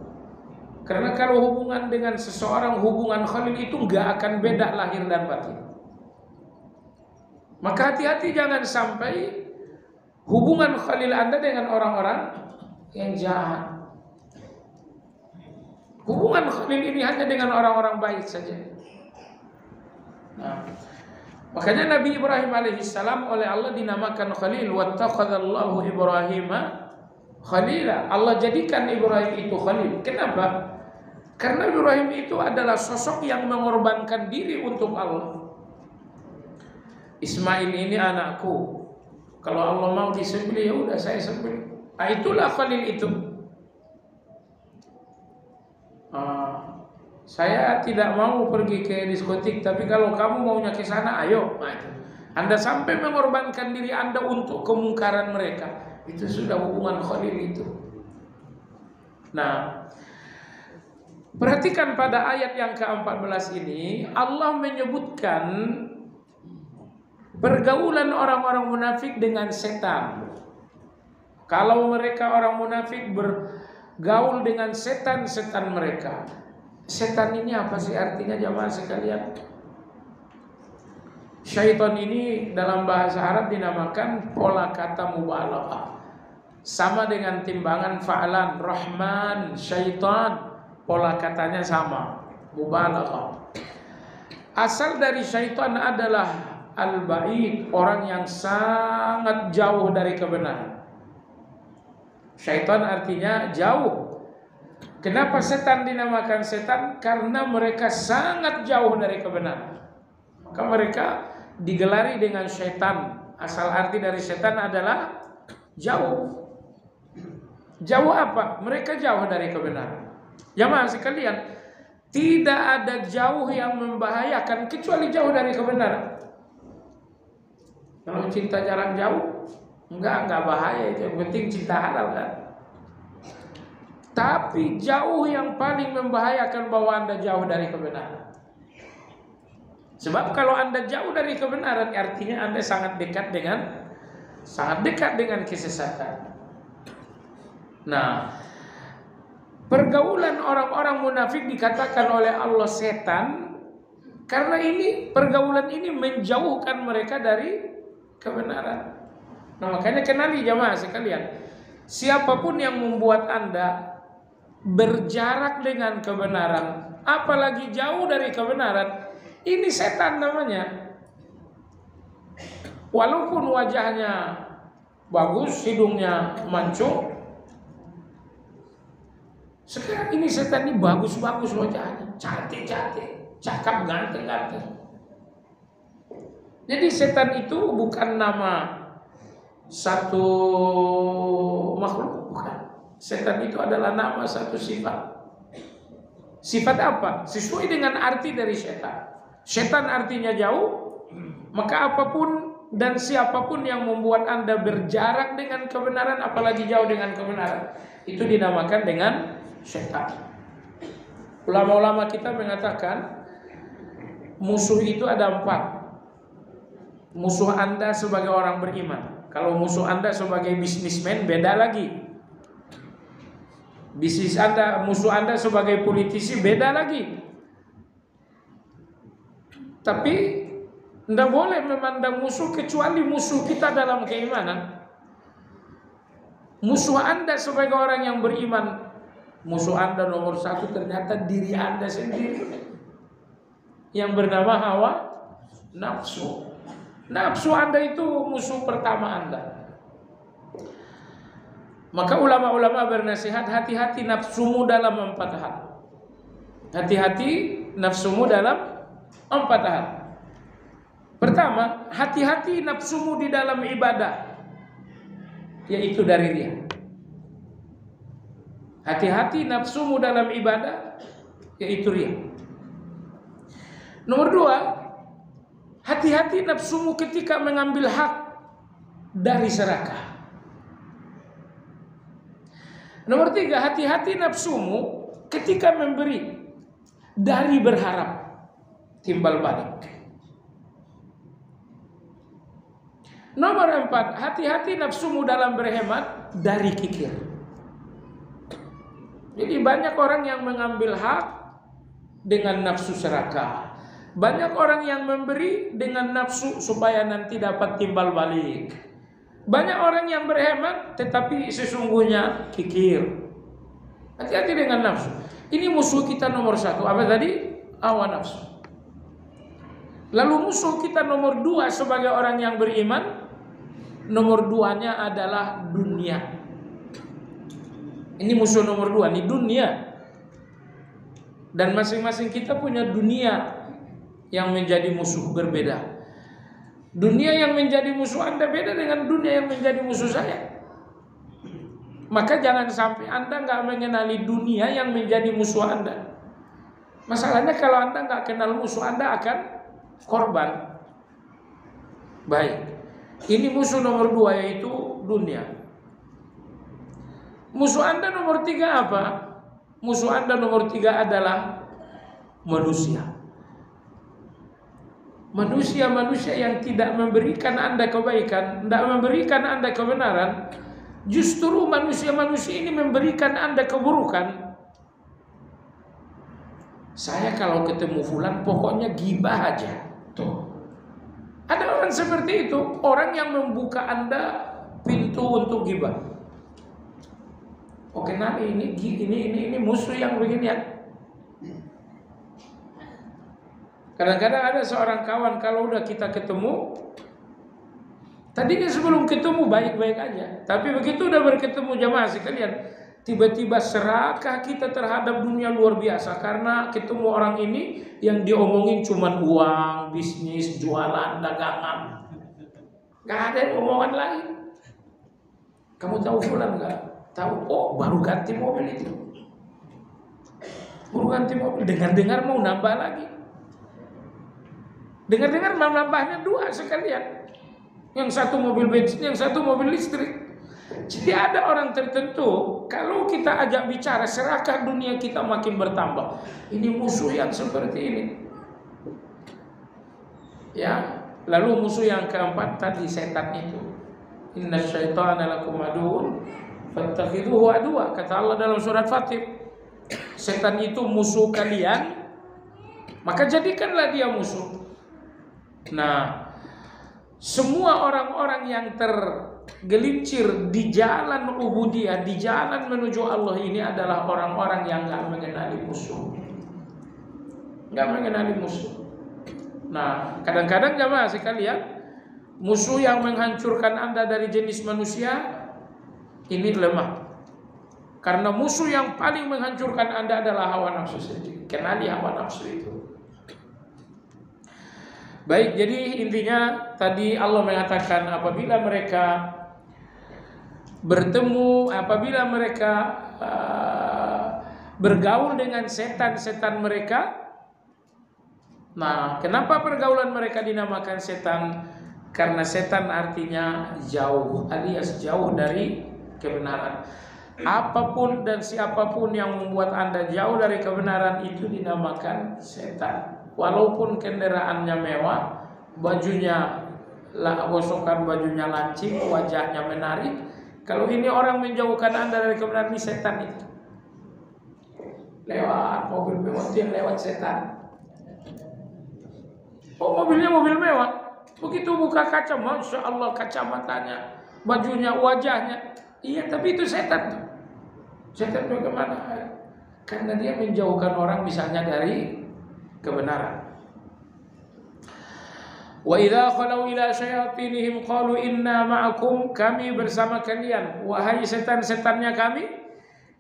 Karena kalau hubungan dengan seseorang, hubungan khalil itu nggak akan beda lahir dan batin. Maka hati-hati jangan sampai hubungan khalil Anda dengan orang-orang yang jahat. Hubungan khalil ini hanya dengan orang-orang baik saja. Nah, makanya Nabi Ibrahim alaihissalam oleh Allah dinamakan khalil. Wattakhadallahu Ibrahima khalila. Allah jadikan Ibrahim itu khalil. Kenapa? Karena Ibrahim itu adalah sosok yang mengorbankan diri untuk Allah. Ismail ini anakku. Kalau Allah mau disembelih, ya udah saya sembelih. Nah, itulah khalil itu. Saya tidak mau pergi ke diskotik, tapi kalau kamu maunya ke sana, ayo. Nah, itu. Anda sampai mengorbankan diri Anda untuk kemungkaran mereka. Itu sudah hubungan khalil itu. Nah, perhatikan pada ayat yang ke-14 ini, Allah menyebutkan pergaulan orang-orang munafik dengan setan. Kalau mereka orang munafik bergaul dengan setan-setan mereka. Setan ini apa sih artinya jamaah sekalian? Syaitan ini dalam bahasa Arab dinamakan pola kata mubalaghah. Sama dengan timbangan fa'lan, rahman, syaitan, pola katanya sama, mubalaghah. Asal dari syaitan adalah al-ba'id, orang yang sangat jauh dari kebenaran. Syaitan artinya jauh. Kenapa setan dinamakan setan? Karena mereka sangat jauh dari kebenaran. Maka mereka digelari dengan syaitan. Asal arti dari setan adalah jauh. Jauh apa? Mereka jauh dari kebenaran. Jamaah sekalian, tidak ada jauh yang membahayakan kecuali jauh dari kebenaran. Kalau cinta jarak jauh, enggak bahaya itu. Yang penting cinta halal kan. Tapi jauh yang paling membahayakan bahwa Anda jauh dari kebenaran. Sebab kalau Anda jauh dari kebenaran, artinya Anda sangat dekat dengan kesesatan. Nah, pergaulan orang-orang munafik dikatakan oleh Allah setan, karena ini pergaulan ini menjauhkan mereka dari kebenaran. Nah, makanya kenali jamaah sekalian, siapapun yang membuat Anda berjarak dengan kebenaran, apalagi jauh dari kebenaran, ini setan namanya. Walaupun wajahnya bagus, hidungnya mancung, sekarang ini setan ini bagus-bagus wajahnya, cantik-cantik, cakap, ganteng-ganteng. Jadi setan itu bukan nama satu makhluk, bukan. Setan itu adalah nama satu sifat. Sifat apa? Sesuai dengan arti dari setan. Setan artinya jauh, maka apapun dan siapapun yang membuat Anda berjarak dengan kebenaran, apalagi jauh dengan kebenaran, itu dinamakan dengan setan. Ulama-ulama kita mengatakan musuh itu ada 4. Musuh Anda sebagai orang beriman. Kalau musuh Anda sebagai bisnismen beda lagi. Musuh Anda sebagai politisi beda lagi. Tapi tidak boleh memandang musuh kecuali musuh kita dalam keimanan. Musuh Anda sebagai orang yang beriman, musuh Anda nomor 1 ternyata diri Anda sendiri yang bernama hawa nafsu. Nafsu Anda itu musuh pertama Anda. Maka ulama-ulama bernasihat, hati-hati nafsumu dalam 4 hal. Hati-hati nafsumu dalam 4 hal. Pertama, hati-hati nafsumu di dalam ibadah, yaitu dari riya. Hati-hati nafsumu dalam ibadah, yaitu riya. Nomor 2, hati-hati nafsumu ketika mengambil hak dari serakah. Nomor 3, hati-hati nafsumu ketika memberi dari berharap timbal balik. Nomor 4, hati-hati nafsumu dalam berhemat dari kikir. Jadi banyak orang yang mengambil hak dengan nafsu serakah. Banyak orang yang memberi dengan nafsu supaya nanti dapat timbal balik. Banyak orang yang berhemat tetapi sesungguhnya kikir. Hati-hati dengan nafsu. Ini musuh kita nomor 1. Apa tadi? Hawa nafsu. Lalu musuh kita nomor 2 sebagai orang yang beriman, nomor 2-nya adalah dunia. Ini musuh nomor 2, ini dunia. Dan masing-masing kita punya dunia yang menjadi musuh berbeda. Dunia yang menjadi musuh Anda beda dengan dunia yang menjadi musuh saya. Maka jangan sampai Anda nggak mengenali dunia yang menjadi musuh Anda. Masalahnya kalau Anda nggak kenal musuh, Anda akan korban. Baik, ini musuh nomor 2 yaitu dunia. Musuh Anda nomor 3 apa? Musuh Anda nomor 3 adalah manusia. Manusia-manusia yang tidak memberikan Anda kebaikan, tidak memberikan Anda kebenaran. Justru manusia-manusia ini memberikan Anda keburukan. Saya kalau ketemu fulan pokoknya gibah aja. Tuh. Ada orang seperti itu, orang yang membuka Anda pintu untuk gibah. Oke, nah ini musuh yang begini ya. Kadang-kadang ada seorang kawan kalau udah kita ketemu, tadinya sebelum ketemu baik-baik aja, tapi begitu udah berketemu jamaah sekalian, tiba-tiba serakah kita terhadap dunia luar biasa karena ketemu orang ini yang diomongin cuma uang, bisnis, jualan, dagangan. Gak ada omongan lain. Kamu tahu fulan gak? Tahu, oh baru ganti mobil itu. Baru ganti mobil, dengar-dengar mau nambah lagi. Dengar-dengar mau nambahnya 2 sekalian. Yang satu mobil bensin, yang satu mobil listrik. Jadi ada orang tertentu, kalau kita ajak bicara serakah dunia kita makin bertambah. Ini musuh yang seperti ini. Ya, lalu musuh yang keempat tadi setan itu. Inna syaitana lakum aduun fattakhidhuhu aduwa, kata Allah dalam surat Fatir. Setan itu musuh kalian, maka jadikanlah dia musuh. Nah, semua orang-orang yang tergelincir di jalan ubudiyah, di jalan menuju Allah ini adalah orang-orang yang gak mengenali musuh. Gak mengenali musuh. Nah, kadang-kadang jamaah sekalian, musuh yang menghancurkan Anda dari jenis manusia ini lemah. Karena musuh yang paling menghancurkan Anda adalah hawa nafsu sendiri. Kenali hawa nafsu itu. Baik, jadi intinya tadi Allah mengatakan apabila mereka bertemu, apabila mereka bergaul dengan setan-setan mereka. Nah, kenapa pergaulan mereka dinamakan setan? Karena setan artinya jauh, alias jauh dari kebenaran. Apapun dan siapapun yang membuat Anda jauh dari kebenaran itu dinamakan setan. Walaupun kendaraannya mewah, bajunya gosokan, bajunya lancip, wajahnya menarik, kalau ini orang menjauhkan Anda dari kebenaran, ini setan itu. Lewat mobil mewah yang lewat setan. Oh, mobilnya mobil mewah. Begitu buka kaca, Masya Allah, kacamatanya, bajunya, wajahnya. Iya, tapi itu setan. Setan bagaimana? Karena dia menjauhkan orang misalnya dari kebenaran. Wa idza khalau ila syayatinihim qalu inna ma'akum, kami bersama kalian wahai setan-setannya kami,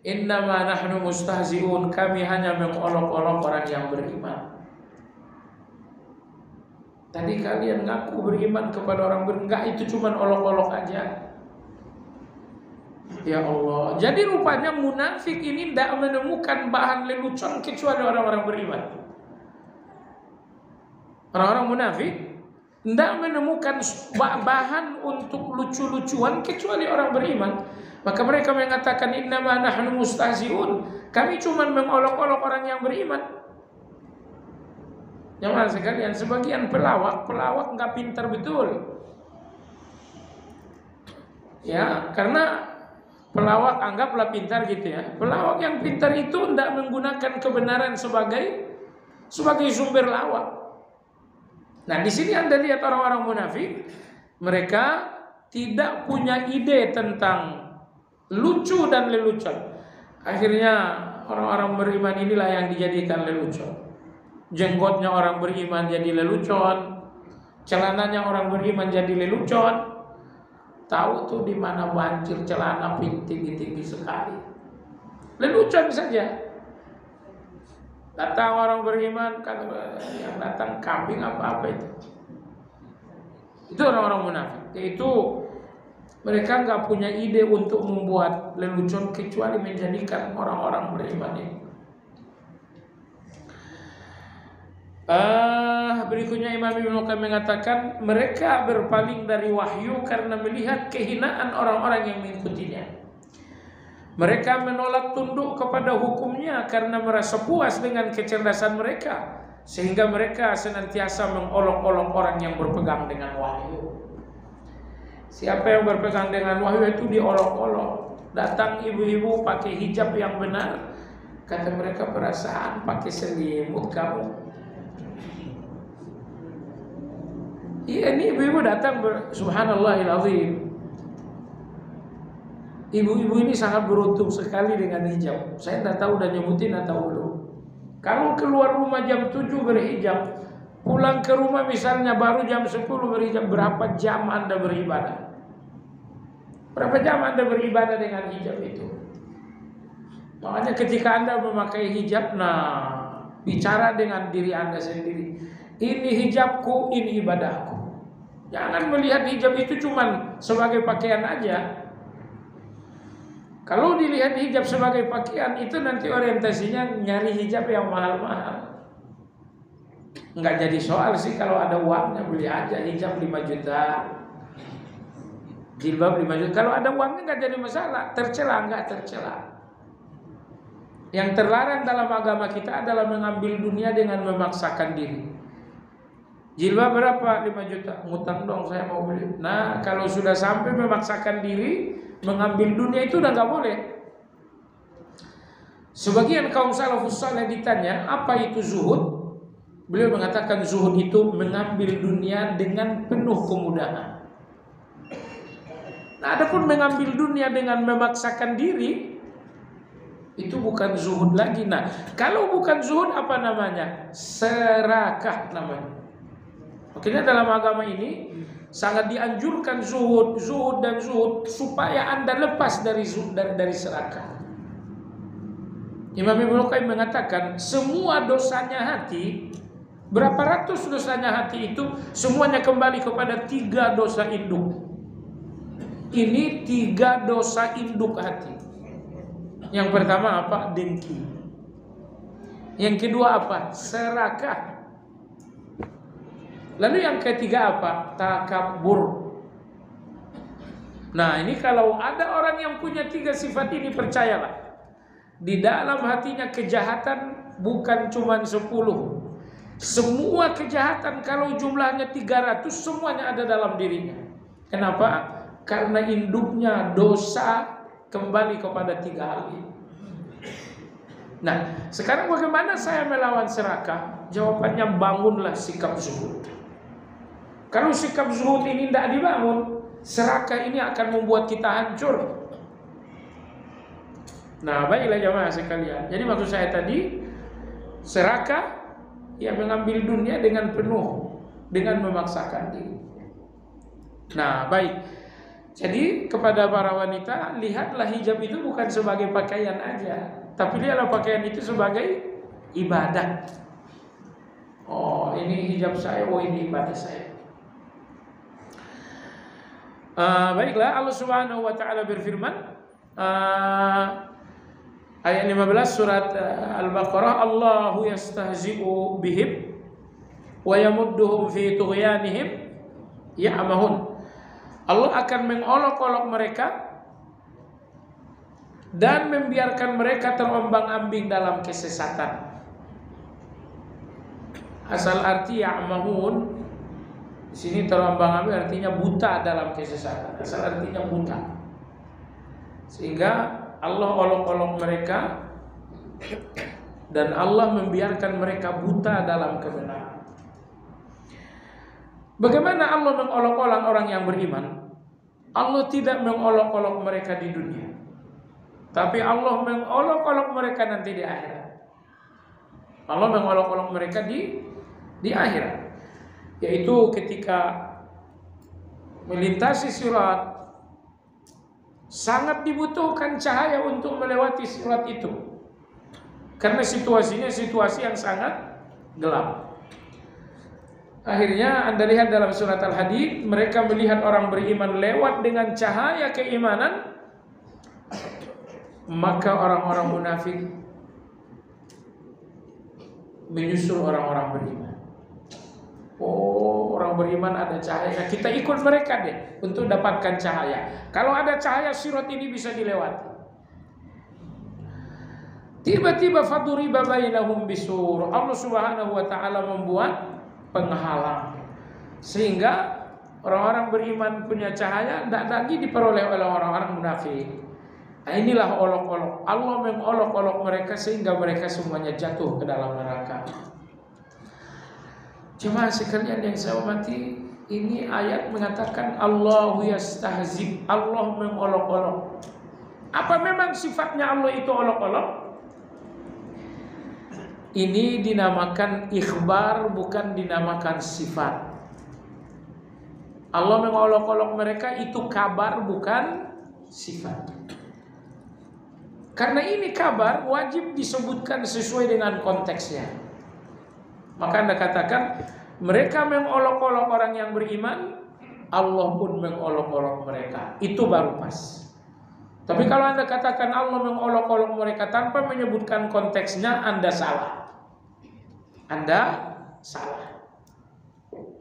innama nahnu mustahzi'un, kami hanya mengolok-olok orang yang beriman. Tadi kalian ngaku beriman kepada orang beriman, enggak, itu cuma olok-olok aja. Ya Allah, jadi rupanya munafik ini tidak menemukan bahan lelucon kecuali orang-orang beriman. Orang-orang munafik tidak menemukan bahan untuk lucu-lucuan kecuali orang beriman. Maka mereka mengatakan innama nahnu mustahzi'un, kami cuma mengolok-olok orang yang beriman. Jamaah sekalian, sebagian pelawak nggak pintar betul. Ya, karena pelawak anggaplah pintar gitu ya. Pelawak yang pintar itu tidak menggunakan kebenaran sebagai sumber lawak. Nah, di sini Anda lihat orang-orang munafik, mereka tidak punya ide tentang lucu dan lelucon. Akhirnya orang-orang beriman inilah yang dijadikan lelucon. Jenggotnya orang beriman jadi lelucon, celananya orang beriman jadi lelucon. Tahu tuh di mana banjir celana tinggi-tinggi sekali. Lelucon saja. Datang orang beriman, kan yang datang kambing apa-apa itu. Itu orang-orang munafik. Yaitu mereka nggak punya ide untuk membuat lelucon kecuali menjadikan orang-orang beriman ini. Berikutnya Imam Ibnu Qayyim mengatakan mereka berpaling dari wahyu karena melihat kehinaan orang-orang yang mengikutinya. Mereka menolak tunduk kepada hukumnya karena merasa puas dengan kecerdasan mereka, sehingga mereka senantiasa mengolok-olok orang yang berpegang dengan wahyu. Siapa yang berpegang dengan wahyu itu diolok-olok. Datang ibu-ibu pakai hijab yang benar, kata mereka, perasaan pakai selimut kamu. Iya, ini ibu-ibu datang subhanallahil azim. Ibu-ibu ini sangat beruntung sekali dengan hijab. Saya tidak tahu udah nyebutin atau belum. Kalau keluar rumah jam 7 berhijab, pulang ke rumah misalnya baru jam 10 berhijab, berapa jam Anda beribadah? Berapa jam Anda beribadah dengan hijab itu? Makanya ketika Anda memakai hijab, bicara dengan diri Anda sendiri. Ini hijabku, ini ibadahku. Jangan melihat hijab itu cuma sebagai pakaian aja. Kalau dilihat hijab sebagai pakaian, itu nanti orientasinya nyari hijab yang mahal-mahal. Nggak jadi soal sih kalau ada uangnya, beli aja hijab 5 juta, jilbab 5 juta. Kalau ada uangnya nggak jadi masalah. Tercela nggak tercela. Yang terlarang dalam agama kita adalah mengambil dunia dengan memaksakan diri. Jilbab berapa? 5 juta. Ngutang dong, saya mau beli. Nah, kalau sudah sampai memaksakan diri mengambil dunia itu udah nggak boleh. Sebagian kaum salafus saleh ditanya apa itu zuhud, beliau mengatakan zuhud itu mengambil dunia dengan penuh kemudahan. Nah, adapun mengambil dunia dengan memaksakan diri itu bukan zuhud lagi. Nah, kalau bukan zuhud apa namanya? Serakah namanya. Makanya dalam agama ini sangat dianjurkan zuhud dan zuhud supaya Anda lepas dari serakah. Imam Ibnu Qayyim mengatakan semua dosanya hati, berapa ratus dosanya hati itu semuanya kembali kepada 3 dosa induk. Ini 3 dosa induk hati. Yang pertama apa? Dengki. Yang kedua apa? Serakah. Lalu yang ketiga apa? Takabur. Nah, ini kalau ada orang yang punya 3 sifat ini, percayalah, di dalam hatinya kejahatan bukan cuma 10. Semua kejahatan kalau jumlahnya 300 semuanya ada dalam dirinya. Kenapa? Karena induknya dosa kembali kepada 3 hal ini. Nah, sekarang bagaimana saya melawan serakah? Jawabannya, bangunlah sikap zuhud. Kalau sikap zuhud ini tidak dibangun, serakah ini akan membuat kita hancur. Nah, baiklah jemaah sekalian. Jadi maksud saya tadi, serakah yang mengambil dunia dengan penuh, dengan memaksakan diri. Nah, baik. Jadi kepada para wanita, lihatlah hijab itu bukan sebagai pakaian aja, tapi lihatlah pakaian itu sebagai ibadah. Oh, ini hijab saya, oh ini ibadah saya. Baiklah, Allah Subhanahu wa taala berfirman, ayat 15 surat Al-Baqarah, Allahu yastahzi'u bihim wa yamudduhum fi tughyanihim ya'mahun. Allah akan mengolok-olok mereka dan membiarkan mereka terombang-ambing dalam kesesatan. Asal arti ya'mahun di sini terombang-ambing artinya buta dalam kesesatan. Asal artinya buta. Sehingga Allah olok-olok mereka dan Allah membiarkan mereka buta dalam kebenaran. Bagaimana Allah mengolok-olok orang yang beriman? Allah tidak mengolok-olok mereka di dunia, tapi Allah mengolok-olok mereka nanti di akhirat. Allah mengolok-olok mereka di akhirat, yaitu ketika melintasi sirat, sangat dibutuhkan cahaya untuk melewati sirat itu, karena situasinya situasi yang sangat gelap. Akhirnya Anda lihat dalam surat Al-Hadid, mereka melihat orang beriman lewat dengan cahaya keimanan, maka orang-orang munafik menyusul orang-orang beriman. Oh, orang beriman ada cahaya, kita ikut mereka deh untuk dapatkan cahaya. Kalau ada cahaya, sirat ini bisa dilewati. Tiba-tiba faduriba bainahum bisur. Allah Subhanahu wa taala membuat penghalang, sehingga orang-orang beriman punya cahaya tidak lagi diperoleh oleh orang-orang munafik. Nah, inilah olok-olok. Allah mengolok-olok mereka sehingga mereka semuanya jatuh ke dalam neraka. Jemaah sekalian yang saya hormati, ini ayat mengatakan Allahu yastahzi, Allah mengolok-olok. Apa memang sifatnya Allah itu olok-olok? Ini dinamakan ikhbar, bukan dinamakan sifat. Allah mengolok-olok mereka itu kabar, bukan sifat. Karena ini kabar, wajib disebutkan sesuai dengan konteksnya. Maka Anda katakan mereka mengolok-olok orang yang beriman, Allah pun mengolok-olok mereka. Itu baru pas. Tapi kalau Anda katakan Allah mengolok-olok mereka tanpa menyebutkan konteksnya, Anda salah. Anda salah.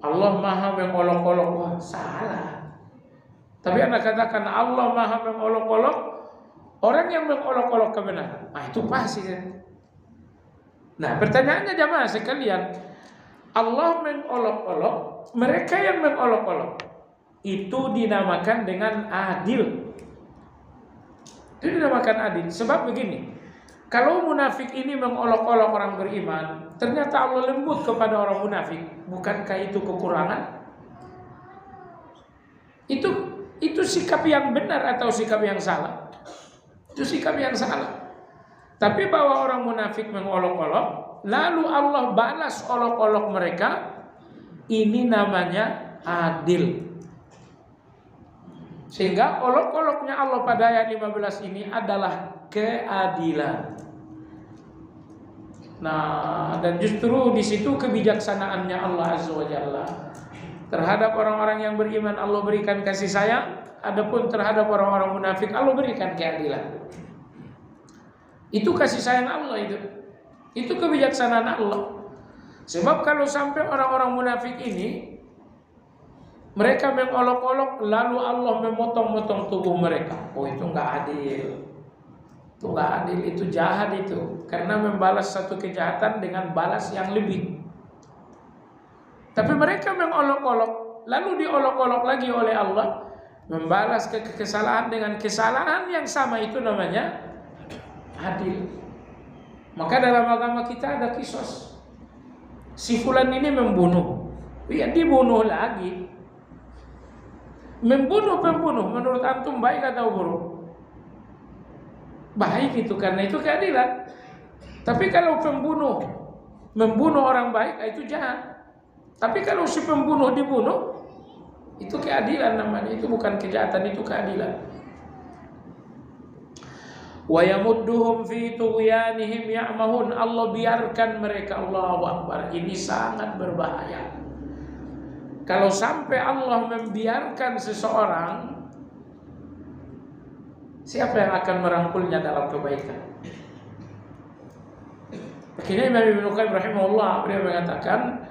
Allah maha mengolok-olok, wah salah. Tapi Anda katakan Allah maha mengolok-olok orang yang mengolok-olok kebenaran. Nah, itu pasti kan. Nah, pertanyaannya jamaah sekalian, Allah mengolok-olok, mereka yang mengolok-olok itu dinamakan dengan adil. Itu dinamakan adil. Sebab begini, kalau munafik ini mengolok-olok orang beriman, ternyata Allah lembut kepada orang munafik, bukankah itu kekurangan? Itu sikap yang benar atau sikap yang salah? Itu sikap yang salah. Tapi bahwa orang munafik mengolok-olok, lalu Allah balas olok-olok mereka, ini namanya adil. Sehingga olok-oloknya Allah pada ayat 15 ini adalah keadilan. Nah, dan justru di situ kebijaksanaannya Allah Azza wa Jalla. Terhadap orang-orang yang beriman Allah berikan kasih sayang, adapun terhadap orang-orang munafik Allah berikan keadilan. Itu kasih sayang Allah itu. Itu kebijaksanaan Allah. Sebab kalau sampai orang-orang munafik ini Mereka mengolok-olok, lalu Allah memotong-motong tubuh mereka. Oh, itu nggak adil. Itu nggak adil, itu jahat itu. Karena membalas satu kejahatan dengan balas yang lebih. Tapi mereka mengolok-olok, lalu diolok-olok lagi oleh Allah, membalas kesalahan dengan kesalahan yang sama, itu namanya adil. Maka dalam agama kita ada kisos. Si fulan ini membunuh, ya dibunuh lagi. Membunuh pembunuh, menurut antum baik atau buruk? Baik itu, karena itu keadilan. Tapi kalau pembunuh membunuh orang baik, itu jahat. Tapi kalau si pembunuh dibunuh, itu keadilan namanya. Itu bukan kejahatan, itu keadilan. Wa yamudduhum fi tughyanihim ya'mahun. Allah biarkan mereka, Allahu Akbar. Ini sangat berbahaya. Kalau sampai Allah membiarkan seseorang, siapa yang akan merangkulnya dalam kebaikan? Akhirnya Imam Ibnu Qayyim rahimahullah, beliau mengatakan,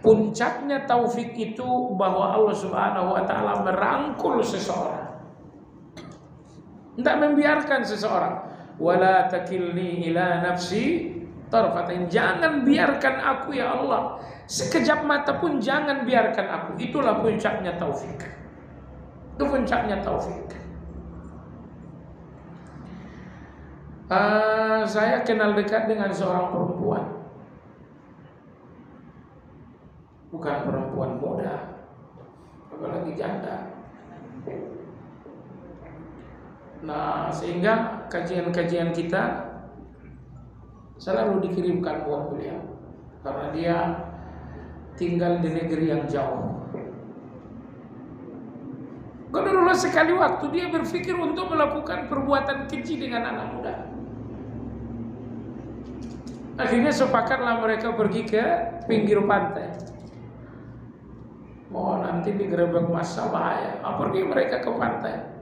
puncaknya taufik itu bahwa Allah Subhanahu wa taala merangkul seseorang. Tidak membiarkan seseorang. Wala takilni ila nafsi tarfatain. Jangan biarkan aku ya Allah, sekejap mata pun jangan biarkan aku. Itulah puncaknya taufik. Itu puncaknya taufik. Saya kenal dekat dengan seorang perempuan. Bukan perempuan muda, apalagi janda. Nah, sehingga kajian-kajian kita selalu dikirimkan buat beliau, karena dia tinggal di negeri yang jauh. Qadarullah, sekali waktu dia berpikir untuk melakukan perbuatan keji dengan anak muda. Akhirnya sepakatlah mereka pergi ke pinggir pantai. Oh, nanti digerebek massa bahaya. Pergi mereka ke pantai.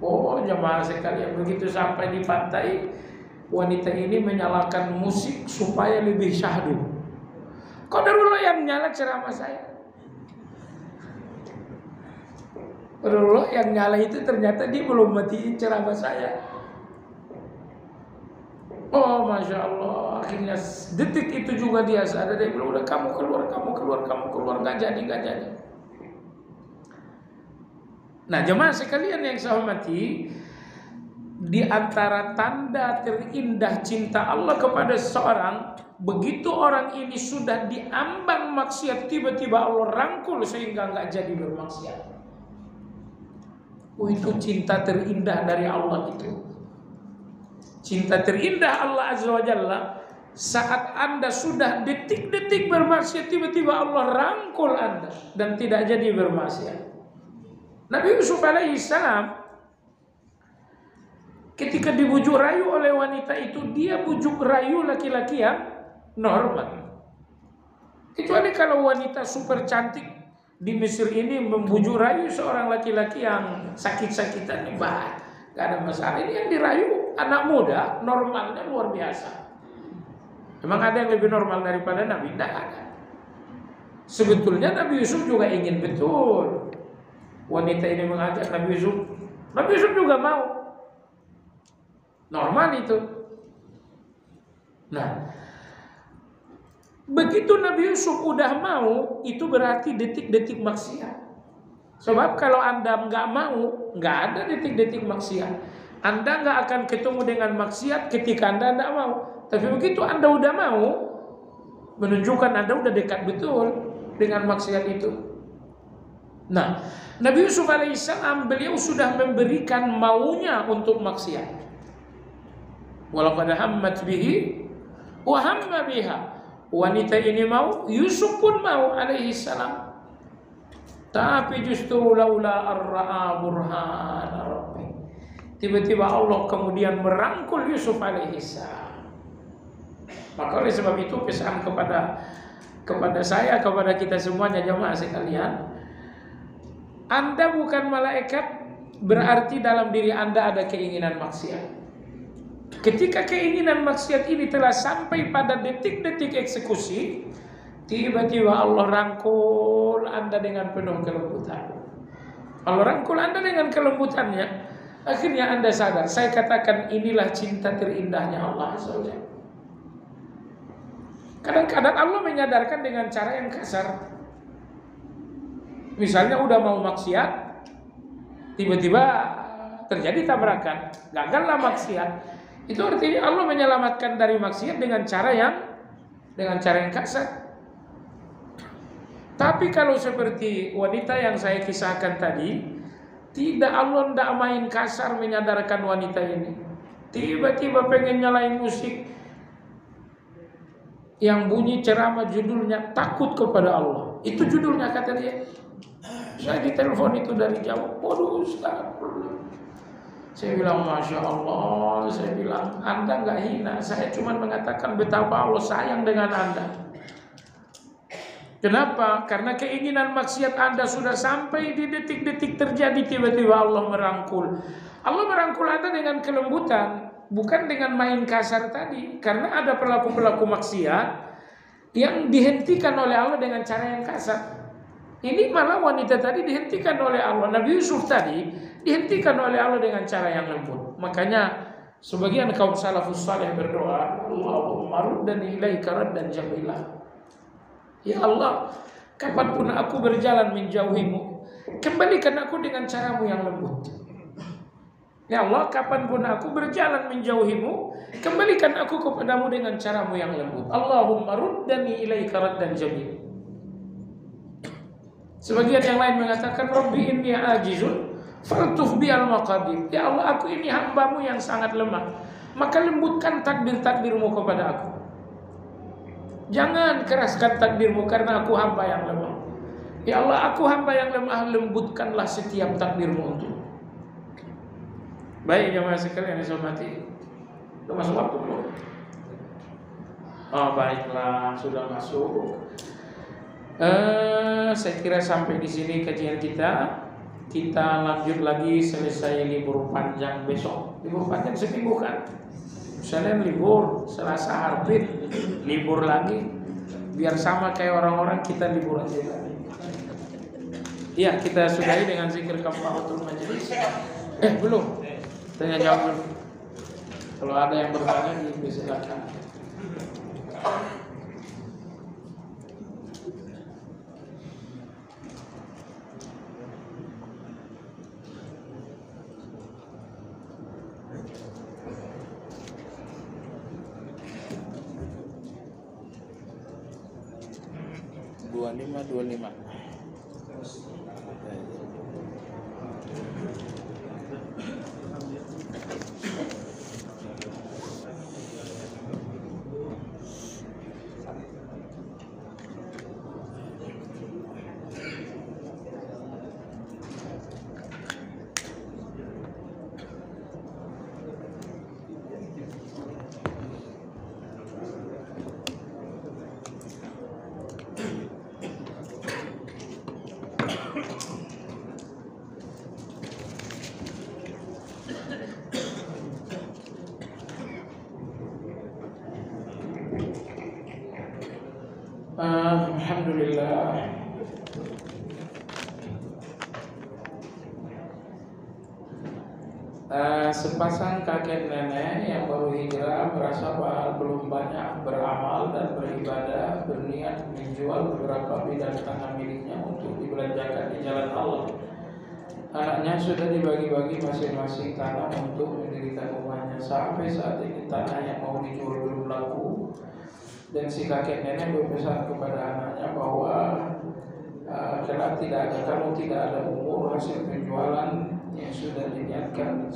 Oh, jemaah sekalian, begitu sampai di pantai, wanita ini menyalakan musik supaya lebih syahdu. Qadarullah, yang nyala ceramah saya. Qadarullah, yang nyala itu ternyata dia belum matiin ceramah saya. Oh, Masya Allah. Akhirnya detik itu juga dia sadar. Dia bilang, udah kamu keluar, gak jadi. Nah, jemaah sekalian yang saya hormati, di antara tanda terindah cinta Allah kepada seseorang, begitu orang ini sudah diambang maksiat, tiba-tiba Allah rangkul sehingga gak jadi bermaksiat. Oh, itu cinta terindah dari Allah itu. Cinta terindah Allah Azza wa Jalla, saat Anda sudah detik-detik bermaksiat, tiba-tiba Allah rangkul Anda dan tidak jadi bermaksiat. Nabi Yusuf alaihi salam ketika dibujuk rayu oleh wanita itu, dia bujuk rayu laki-laki yang normal. Kecuali kalau wanita super cantik di Mesir ini membujuk rayu seorang laki-laki yang sakit-sakitan, bah, gak ada masalah. Ini yang dirayu anak muda, normalnya luar biasa. Emang ada yang lebih normal daripada Nabi? Tidak ada. Sebetulnya Nabi Yusuf juga ingin betul wanita ini mengajak Nabi Yusuf. Nabi Yusuf juga mau. Normal itu. Nah, begitu Nabi Yusuf udah mau, itu berarti detik-detik maksiat. Sebab kalau Anda nggak mau, nggak ada detik-detik maksiat. Anda nggak akan ketemu dengan maksiat ketika Anda nggak mau. Tapi begitu Anda udah mau, menunjukkan Anda udah dekat betul dengan maksiat itu. Nah, Nabi Yusuf alaihissalam, beliau sudah memberikan maunya untuk maksiat. Walaqad hammat bihi wa hamma biha. Wanita ini mau, Yusuf pun mau alaihissalam. Tapi justru laula ar-ra'a burhan rabbi, tiba-tiba Allah kemudian merangkul Yusuf alaihissalam. Maka oleh sebab itu pesan kepada saya, kepada kita semuanya jemaah sekalian, Anda bukan malaikat berarti dalam diri Anda ada keinginan maksiat. Ketika keinginan maksiat ini telah sampai pada detik-detik eksekusi, Tiba-tiba Allah rangkul Anda dengan penuh kelembutan. Allah rangkul Anda dengan kelembutannya. Akhirnya Anda sadar, saya katakan inilah cinta terindahnya Allah SWT. Kadang-kadang Allah menyadarkan dengan cara yang kasar. Misalnya udah mau maksiat, tiba-tiba terjadi tabrakan, gagallah maksiat. Itu artinya Allah menyelamatkan dari maksiat dengan cara yang kasar. Tapi kalau seperti wanita yang saya kisahkan tadi, tidak, Allah tidak main kasar menyadarkan wanita ini. Tiba-tiba pengen nyalain musik yang bunyi ceramah, judulnya takut kepada Allah. Itu judulnya, kata dia. Saya ditelepon itu dari jauh. Waduh Ustaz. Saya bilang Masya Allah. Saya bilang Anda nggak hina. Saya cuma mengatakan betapa Allah sayang dengan Anda. Kenapa? Karena keinginan maksiat Anda sudah sampai di detik-detik terjadi, tiba-tiba Allah merangkul. Allah merangkul Anda dengan kelembutan, bukan dengan main kasar tadi. Karena ada pelaku-pelaku maksiat yang dihentikan oleh Allah dengan cara yang kasar. Ini malah wanita tadi dihentikan oleh Allah. Nabi Yusuf tadi dihentikan oleh Allah dengan cara yang lembut. Makanya sebagian kaum salafus saleh berdoa, Allahumma ruddani ilaika raddan jamila. Ya Allah, kapanpun aku berjalan menjauhimu, kembalikan aku dengan caramu yang lembut. Ya Allah, kapanpun aku berjalan menjauhimu, kembalikan aku kepadamu dengan caramu yang lembut. Allahumma ruddani ilaika raddan jamila. Sebagian yang lain mengatakan Rabbi inni ajizun faltuf bi al-maqadir. Ya Allah, aku ini hambamu yang sangat lemah, maka lembutkan takdir-takdirmu kepada aku. Jangan keraskan takdirmu karena aku hamba yang lemah. Ya Allah, aku hamba yang lemah, lembutkanlah setiap takdirmu untuk. Baik jemaah sekalian yang saya hormati. Sudah masuk waktu belum? Oh baiklah, sudah masuk. Saya kira sampai di sini kajian kita. Kita lanjut lagi selesai libur panjang besok. Libur panjang seminggu kan? Senin libur, Selasa Arbit libur lagi. Biar sama kayak orang-orang, kita libur aja. Iya, kita sudahi dengan zikir kafaratul majelis. Belum. Tanya jawab dulu. Kalau ada yang bertanya, silakan. Dua lima. Alhamdulillah. Sepasang kakek nenek yang baru hijrah merasa bahwa belum banyak beramal dan beribadah, berniat menjual beberapa bidang tanah miliknya untuk dibelanjakan di jalan Allah. Anaknya sudah dibagi-bagi masing-masing tanah untuk mendirikan rumahnya. Sampai saat ini tanah yang mau dijual belum laku. Dan si kakek nenek berpesan kepada anaknya bahwa kalau tidak ada umur, hasil penjualan yang sudah diniatkan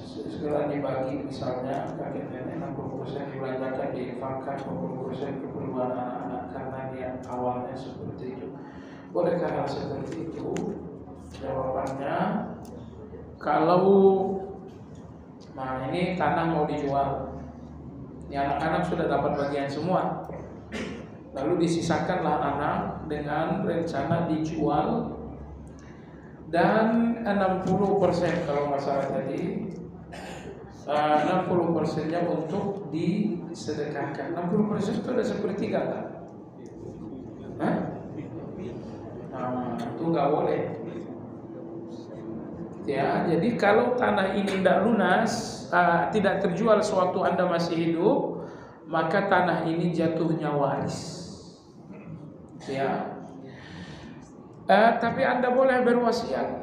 segera dibagi. Misalnya kakek nenek 60% dibelanjakan, diinfakkan 40% keperluan anak-anak karena niat awalnya seperti itu. Bolehkah hal seperti itu? Jawabannya, kalau ini tanah mau dijual, anak-anak sudah dapat bagian semua, lalu disisakanlah anak dengan rencana dijual, dan 60% kalau nggak salah tadi 60%-nya untuk disedekahkan. 60% itu ada sepertiga kan? Hah? Nah, itu nggak boleh. Ya, jadi kalau tanah ini tidak lunas, tidak terjual sewaktu Anda masih hidup, maka tanah ini jatuhnya waris. Ya. Tapi Anda boleh berwasiat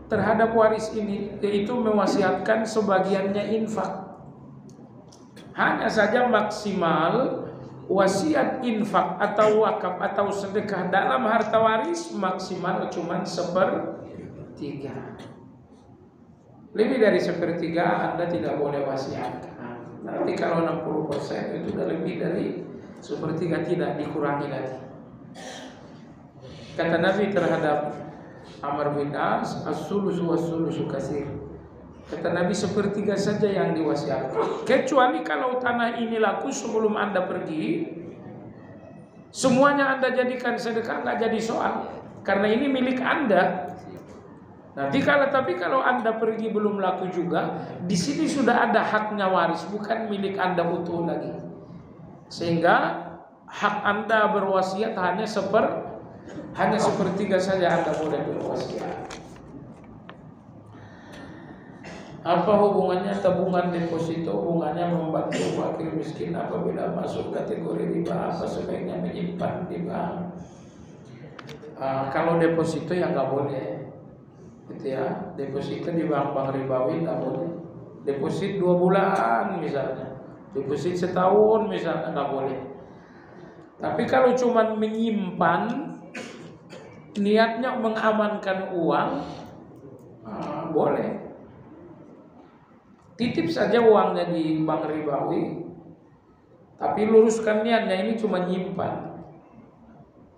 terhadap waris ini, yaitu mewasiatkan sebagiannya infak. Hanya saja maksimal wasiat infak atau wakaf atau sedekah dalam harta waris maksimal cuma 1/3. Lebih dari 1/3 Anda tidak boleh wasiatkan. Nanti kalau 60% itu sudah lebih dari 1/3, tidak dikurangi lagi. Kata Nabi terhadap Amr bin As, as-sulusu was-sulusu katsir. Kata Nabi 1/3 saja yang diwasiatkan. Kecuali kalau tanah ini laku sebelum Anda pergi, semuanya Anda jadikan sedekah, nggak jadi soal. Karena ini milik Anda. Tapi kalau Anda pergi belum laku juga, di sini sudah ada haknya waris, bukan milik Anda utuh lagi. Sehingga hak Anda berwasiat hanya 1/3 saja Anda boleh berwasiat. Apa hubungannya tabungan deposito? Hubungannya membantu fakir miskin apabila masuk kategori riba. Apa sebaiknya menyimpan di bank? Kalau deposito ya nggak boleh, gitu ya. Deposito di bank-bank ribawi nggak boleh. Deposit 2 bulan misalnya, deposit setahun misalnya nggak boleh. Tapi kalau cuma menyimpan, niatnya mengamankan uang, boleh. Titip saja uangnya di bank ribawi, tapi luruskan niatnya ini cuma nyimpan.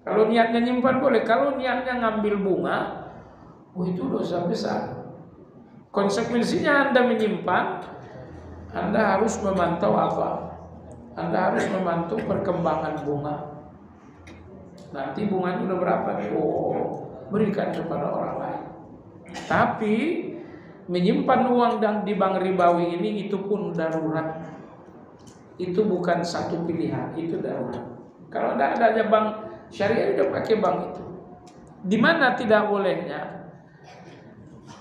Kalau niatnya nyimpan boleh. Kalau niatnya ngambil bunga, itu dosa besar. Konsekuensinya Anda menyimpan, Anda harus memantau apa? Anda harus memantau perkembangan bunga. Nanti bunganya udah berapa nih? Berikan kepada orang lain. Tapi menyimpan uang di bank ribawi ini itu pun darurat. Itu bukan satu pilihan, itu darurat. Kalau tidak ada bank syariah udah pakai bank itu. Di mana tidak bolehnya?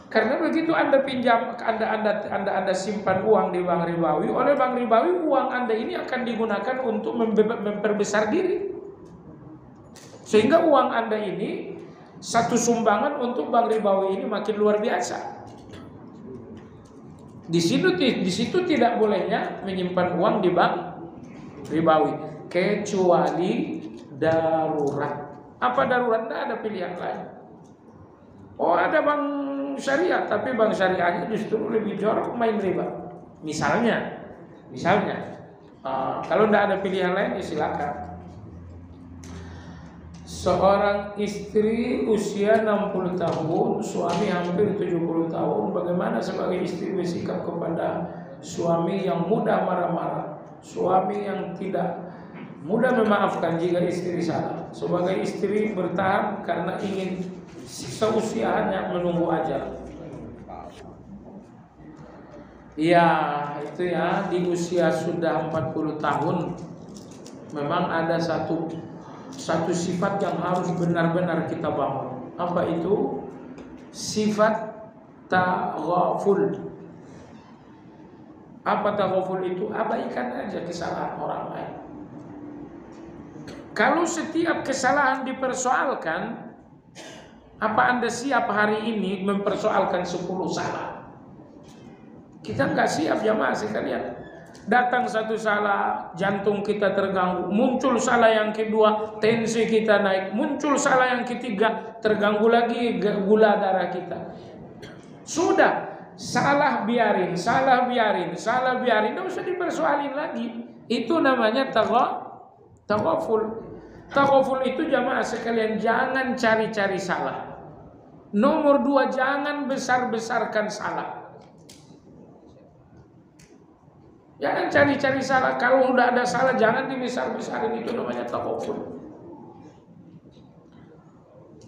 Karena begitu Anda pinjam, Anda simpan uang di bank ribawi, oleh bank ribawi uang Anda ini akan digunakan untuk memperbesar diri. Sehingga uang Anda ini satu sumbangan untuk bank ribawi ini makin luar biasa. Di situ tidak bolehnya menyimpan uang di bank ribawi kecuali darurat. Apa darurat? Tidak ada pilihan lain. Ada bank syariah, tapi bank syariahnya justru lebih jorok main riba. Misalnya, kalau tidak ada pilihan lain, ya silakan. Seorang istri usia 60 tahun, suami hampir 70 tahun. Bagaimana sebagai istri bersikap kepada suami yang mudah marah-marah, suami yang tidak mudah memaafkan jika istri salah? Sebagai istri bertahan karena ingin seusia hanya menunggu ajal. Ya, itu ya, di usia sudah 40 tahun memang ada satu sifat yang harus benar-benar kita bangun. Apa itu? Sifat taghaful. Apa taghaful itu? Abaikan aja kesalahan orang lain. Kalau setiap kesalahan dipersoalkan, apa Anda siap hari ini mempersoalkan 10 salah? Kita nggak siap jamaah sekalian. Datang satu salah, jantung kita terganggu. Muncul salah yang kedua, tensi kita naik. Muncul salah yang ketiga, terganggu lagi gula darah kita. Sudah, salah biarin. Tidak usah dipersoalin lagi. Itu namanya taghaful. Taghaful itu jamaah sekalian, jangan cari-cari salah. Nomor 2, jangan besar-besarkan salah. Jangan cari-cari salah. Kalau udah ada salah jangan dibesar-besarin, itu namanya taghaful.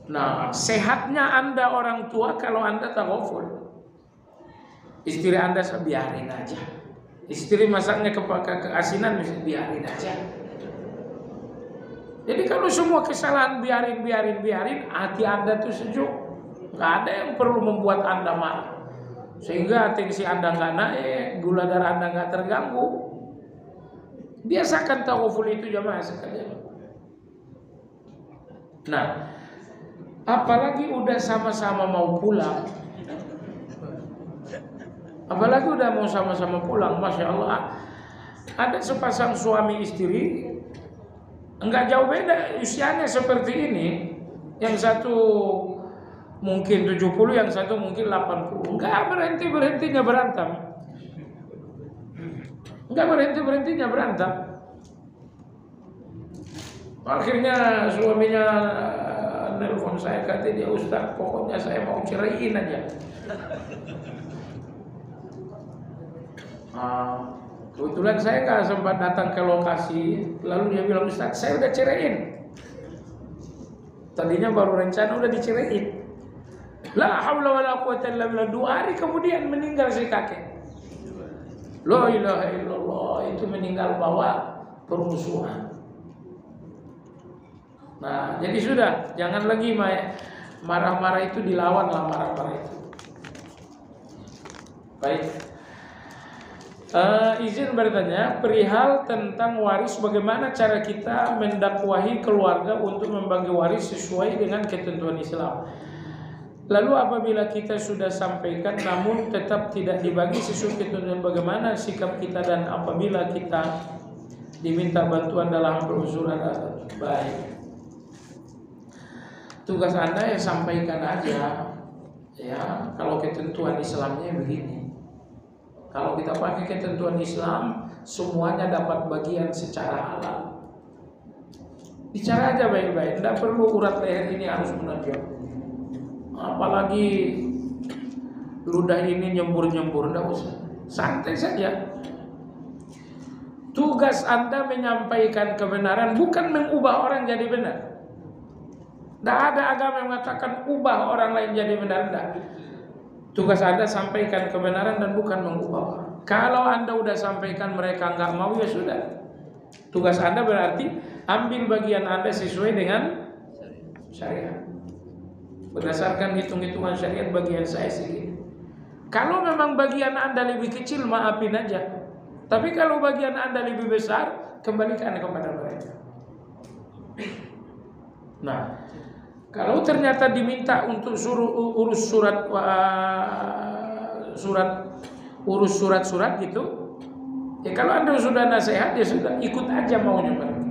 Nah, sehatnya Anda orang tua kalau Anda taghaful. Istri Anda biarin aja. Istri masaknya keasinan, biarin aja. Jadi kalau semua kesalahan biarin, hati Anda tuh sejuk. Nggak ada yang perlu membuat Anda marah. Sehingga tensi Anda nggak naik, gula darah Anda nggak terganggu. Biasakan tawaful itu jamaah sekalian. Nah, apalagi udah sama-sama mau pulang. Apalagi udah mau sama-sama pulang, Masya Allah. Ada sepasang suami istri, enggak jauh beda usianya seperti ini. Yang satu mungkin 70, yang satu mungkin 80. Enggak berhentinya berantem. Enggak berhentinya berantem. Akhirnya suaminya nelpon saya, kata dia, Ustaz, pokoknya saya mau ceraiin aja. Kebetulan saya nggak sempat datang ke lokasi, lalu dia bilang, Ustaz, saya udah ceraiin. Tadinya baru rencana udah diceraiin. La haula wala quwwata illa billah. 2 hari kemudian meninggal si kakek. La ilaha illallah, itu meninggal bawa permusuhan. Nah, jadi sudah, jangan lagi marah-marah itu, dilawan lah marah-marah itu. Baik. Izin bertanya, perihal tentang waris, bagaimana cara kita mendakwahi keluarga untuk membagi waris sesuai dengan ketentuan Islam? Lalu apabila kita sudah sampaikan namun tetap tidak dibagi sesuai ketentuan, bagaimana sikap kita, dan apabila kita diminta bantuan dalam penelusuran? Baik. Tugas Anda ya sampaikan aja, ya, kalau ketentuan Islamnya begini. Kalau kita pakai ketentuan Islam, semuanya dapat bagian secara halal. Bicara aja baik-baik, tidak perlu urat leher ini harus menonjol. Apalagi ludah ini nyembur-nyembur, tidak usah. Santai saja. Tugas Anda menyampaikan kebenaran, bukan mengubah orang jadi benar. Tidak ada agama yang mengatakan ubah orang lain jadi benar. Tidak. Tugas Anda sampaikan kebenaran dan bukan mengubah orang. Kalau Anda udah sampaikan mereka nggak mau, ya sudah. Tugas Anda berarti ambil bagian Anda sesuai dengan syariat. Berdasarkan hitung-hitungan syariat, bagian saya segini. Kalau memang bagian Anda lebih kecil, maafin aja. Tapi kalau bagian Anda lebih besar, kembalikan kepada mereka. Nah, kalau ternyata diminta untuk urus surat-surat gitu, ya kalau Anda sudah nasihat, ya sudah, ikut aja maunya mereka.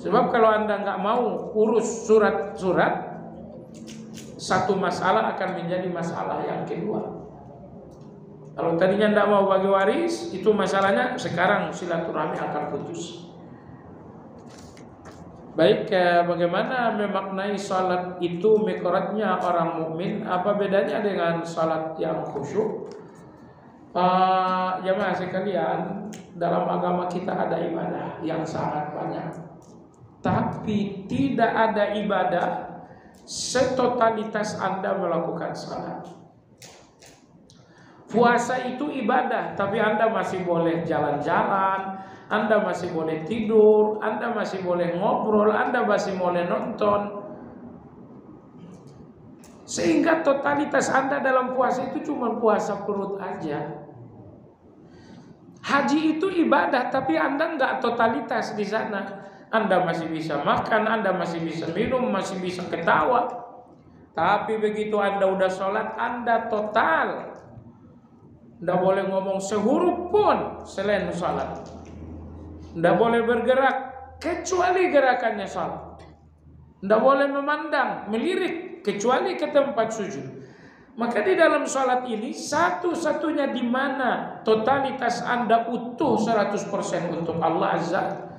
Sebab kalau Anda nggak mau urus surat-surat, satu masalah akan menjadi masalah yang kedua. Kalau tadinya nggak mau bagi waris, itu masalahnya sekarang silaturahmi akan putus. Baik, bagaimana memaknai salat itu miqratnya orang mukmin? Apa bedanya dengan salat yang khusyuk? Jemaah sekalian, dalam agama kita ada ibadah yang sangat banyak, tapi tidak ada ibadah setotalitas Anda melakukan salat. Puasa itu ibadah, tapi Anda masih boleh jalan-jalan, Anda masih boleh tidur, Anda masih boleh ngobrol, Anda masih boleh nonton. Sehingga totalitas Anda dalam puasa itu cuma puasa perut aja. Haji itu ibadah, tapi Anda nggak totalitas di sana. Anda masih bisa makan, Anda masih bisa minum, masih bisa ketawa. Tapi begitu Anda udah sholat, Anda total. Nggak boleh ngomong sehuruf pun selain sholat. Nggak boleh bergerak kecuali gerakannya salat. Nggak boleh memandang, melirik kecuali ke tempat sujud. Maka di dalam salat ini satu-satunya di mana totalitas Anda utuh 100% untuk Allah Azza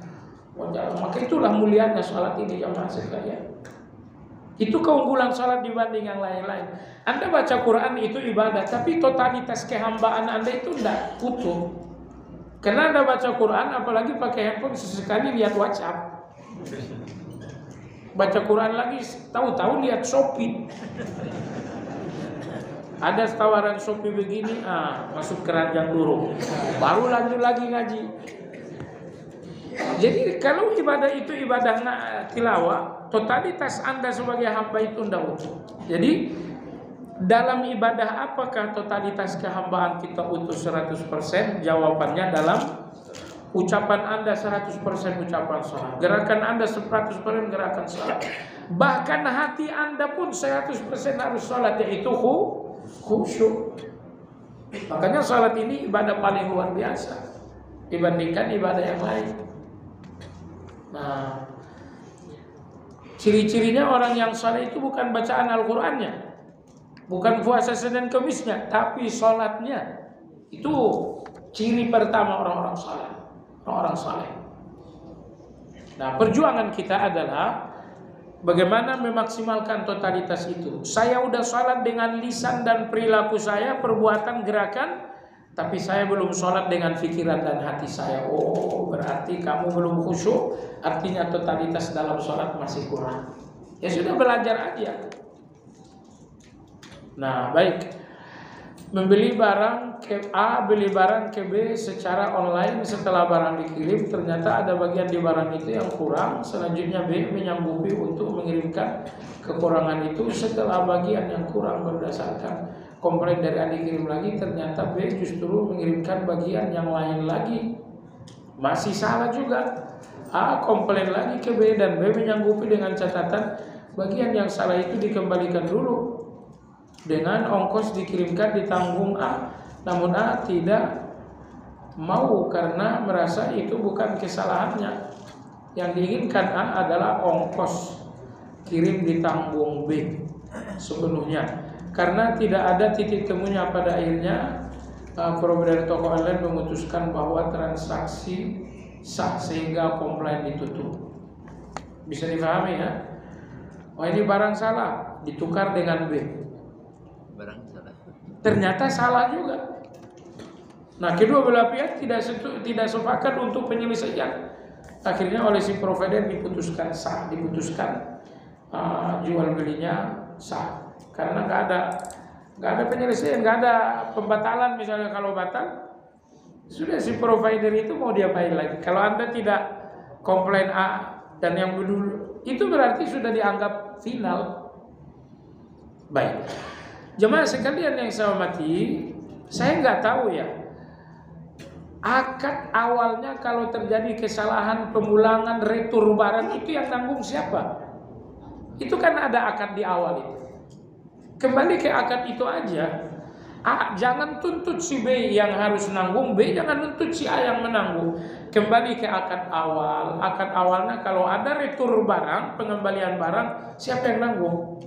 wa Jalla. Maka itulah mulianya salat ini, jamaah sekalian. Itu keunggulan salat dibanding yang lain-lain. Anda baca Quran itu ibadah, tapi totalitas kehambaan Anda itu tidak utuh. Karena Anda baca Quran, apalagi pakai handphone, sesekali lihat WhatsApp. Baca Quran lagi, tahu-tahu lihat Shopee. Ada tawaran Shopee begini, masuk keranjang dulu, baru lanjut lagi ngaji. Jadi kalau ibadah itu ibadah tilawah, totalitas Anda sebagai hamba itu tidak utuh. Jadi dalam ibadah apakah totalitas kehambaan kita utuh 100%? Jawabannya dalam ucapan Anda 100% ucapan salat, gerakan Anda 100% gerakan salat. Bahkan hati Anda pun 100% harus salat, yaitu khusyuk. Makanya salat ini ibadah paling luar biasa dibandingkan ibadah yang lain. Nah, ciri-cirinya orang yang saleh itu bukan bacaan Al-Qur'annya, bukan puasa Senin Kemisnya, tapi salatnya. Itu ciri pertama orang-orang saleh. Orang saleh. Nah, perjuangan kita adalah bagaimana memaksimalkan totalitas itu. Saya udah salat dengan lisan dan perilaku saya, perbuatan, gerakan, tapi saya belum sholat dengan pikiran dan hati saya. Oh, berarti kamu belum khusyuk. Artinya totalitas dalam sholat masih kurang. Ya sudah, belajar aja. Nah, baik. Membeli barang ke A, beli barang ke B secara online. Setelah barang dikirim, ternyata ada bagian di barang itu yang kurang. Selanjutnya B menyanggupi untuk mengirimkan kekurangan itu. Setelah bagian yang kurang berdasarkan komplain dari adik kirim lagi, ternyata B justru mengirimkan bagian yang lain lagi, masih salah juga. A komplain lagi ke B dan B menyanggupi dengan catatan bagian yang salah itu dikembalikan dulu dengan ongkos dikirimkan ditanggung A. Namun A tidak mau karena merasa itu bukan kesalahannya. Yang diinginkan A adalah ongkos kirim ditanggung B sepenuhnya. Karena tidak ada titik temunya, pada akhirnya provider toko online memutuskan bahwa transaksi sah sehingga komplain ditutup. Bisa dipahami ya? Oh, ini barang salah, ditukar dengan B. Barang salah. Ternyata salah juga. Nah, kedua belah pihak tidak sepakat untuk penyelesaian. Akhirnya oleh si provider diputuskan sah, diputuskan jual belinya sah. Karena nggak ada penyelesaian, nggak ada pembatalan. Misalnya kalau batal, sudah si provider itu mau diapain lagi? Kalau Anda tidak komplain A dan yang dulu, itu berarti sudah dianggap final. Baik, jemaah sekalian yang saya hormati, saya nggak tahu ya, akad awalnya kalau terjadi kesalahan pemulangan retur barang itu yang nanggung siapa? Itu kan ada akad di awal itu. Kembali ke akad itu aja. A jangan tuntut si B yang harus nanggung, B jangan tuntut si A yang menanggung. Kembali ke akad awal. Akad awalnya kalau ada retur barang, pengembalian barang, siapa yang nanggung?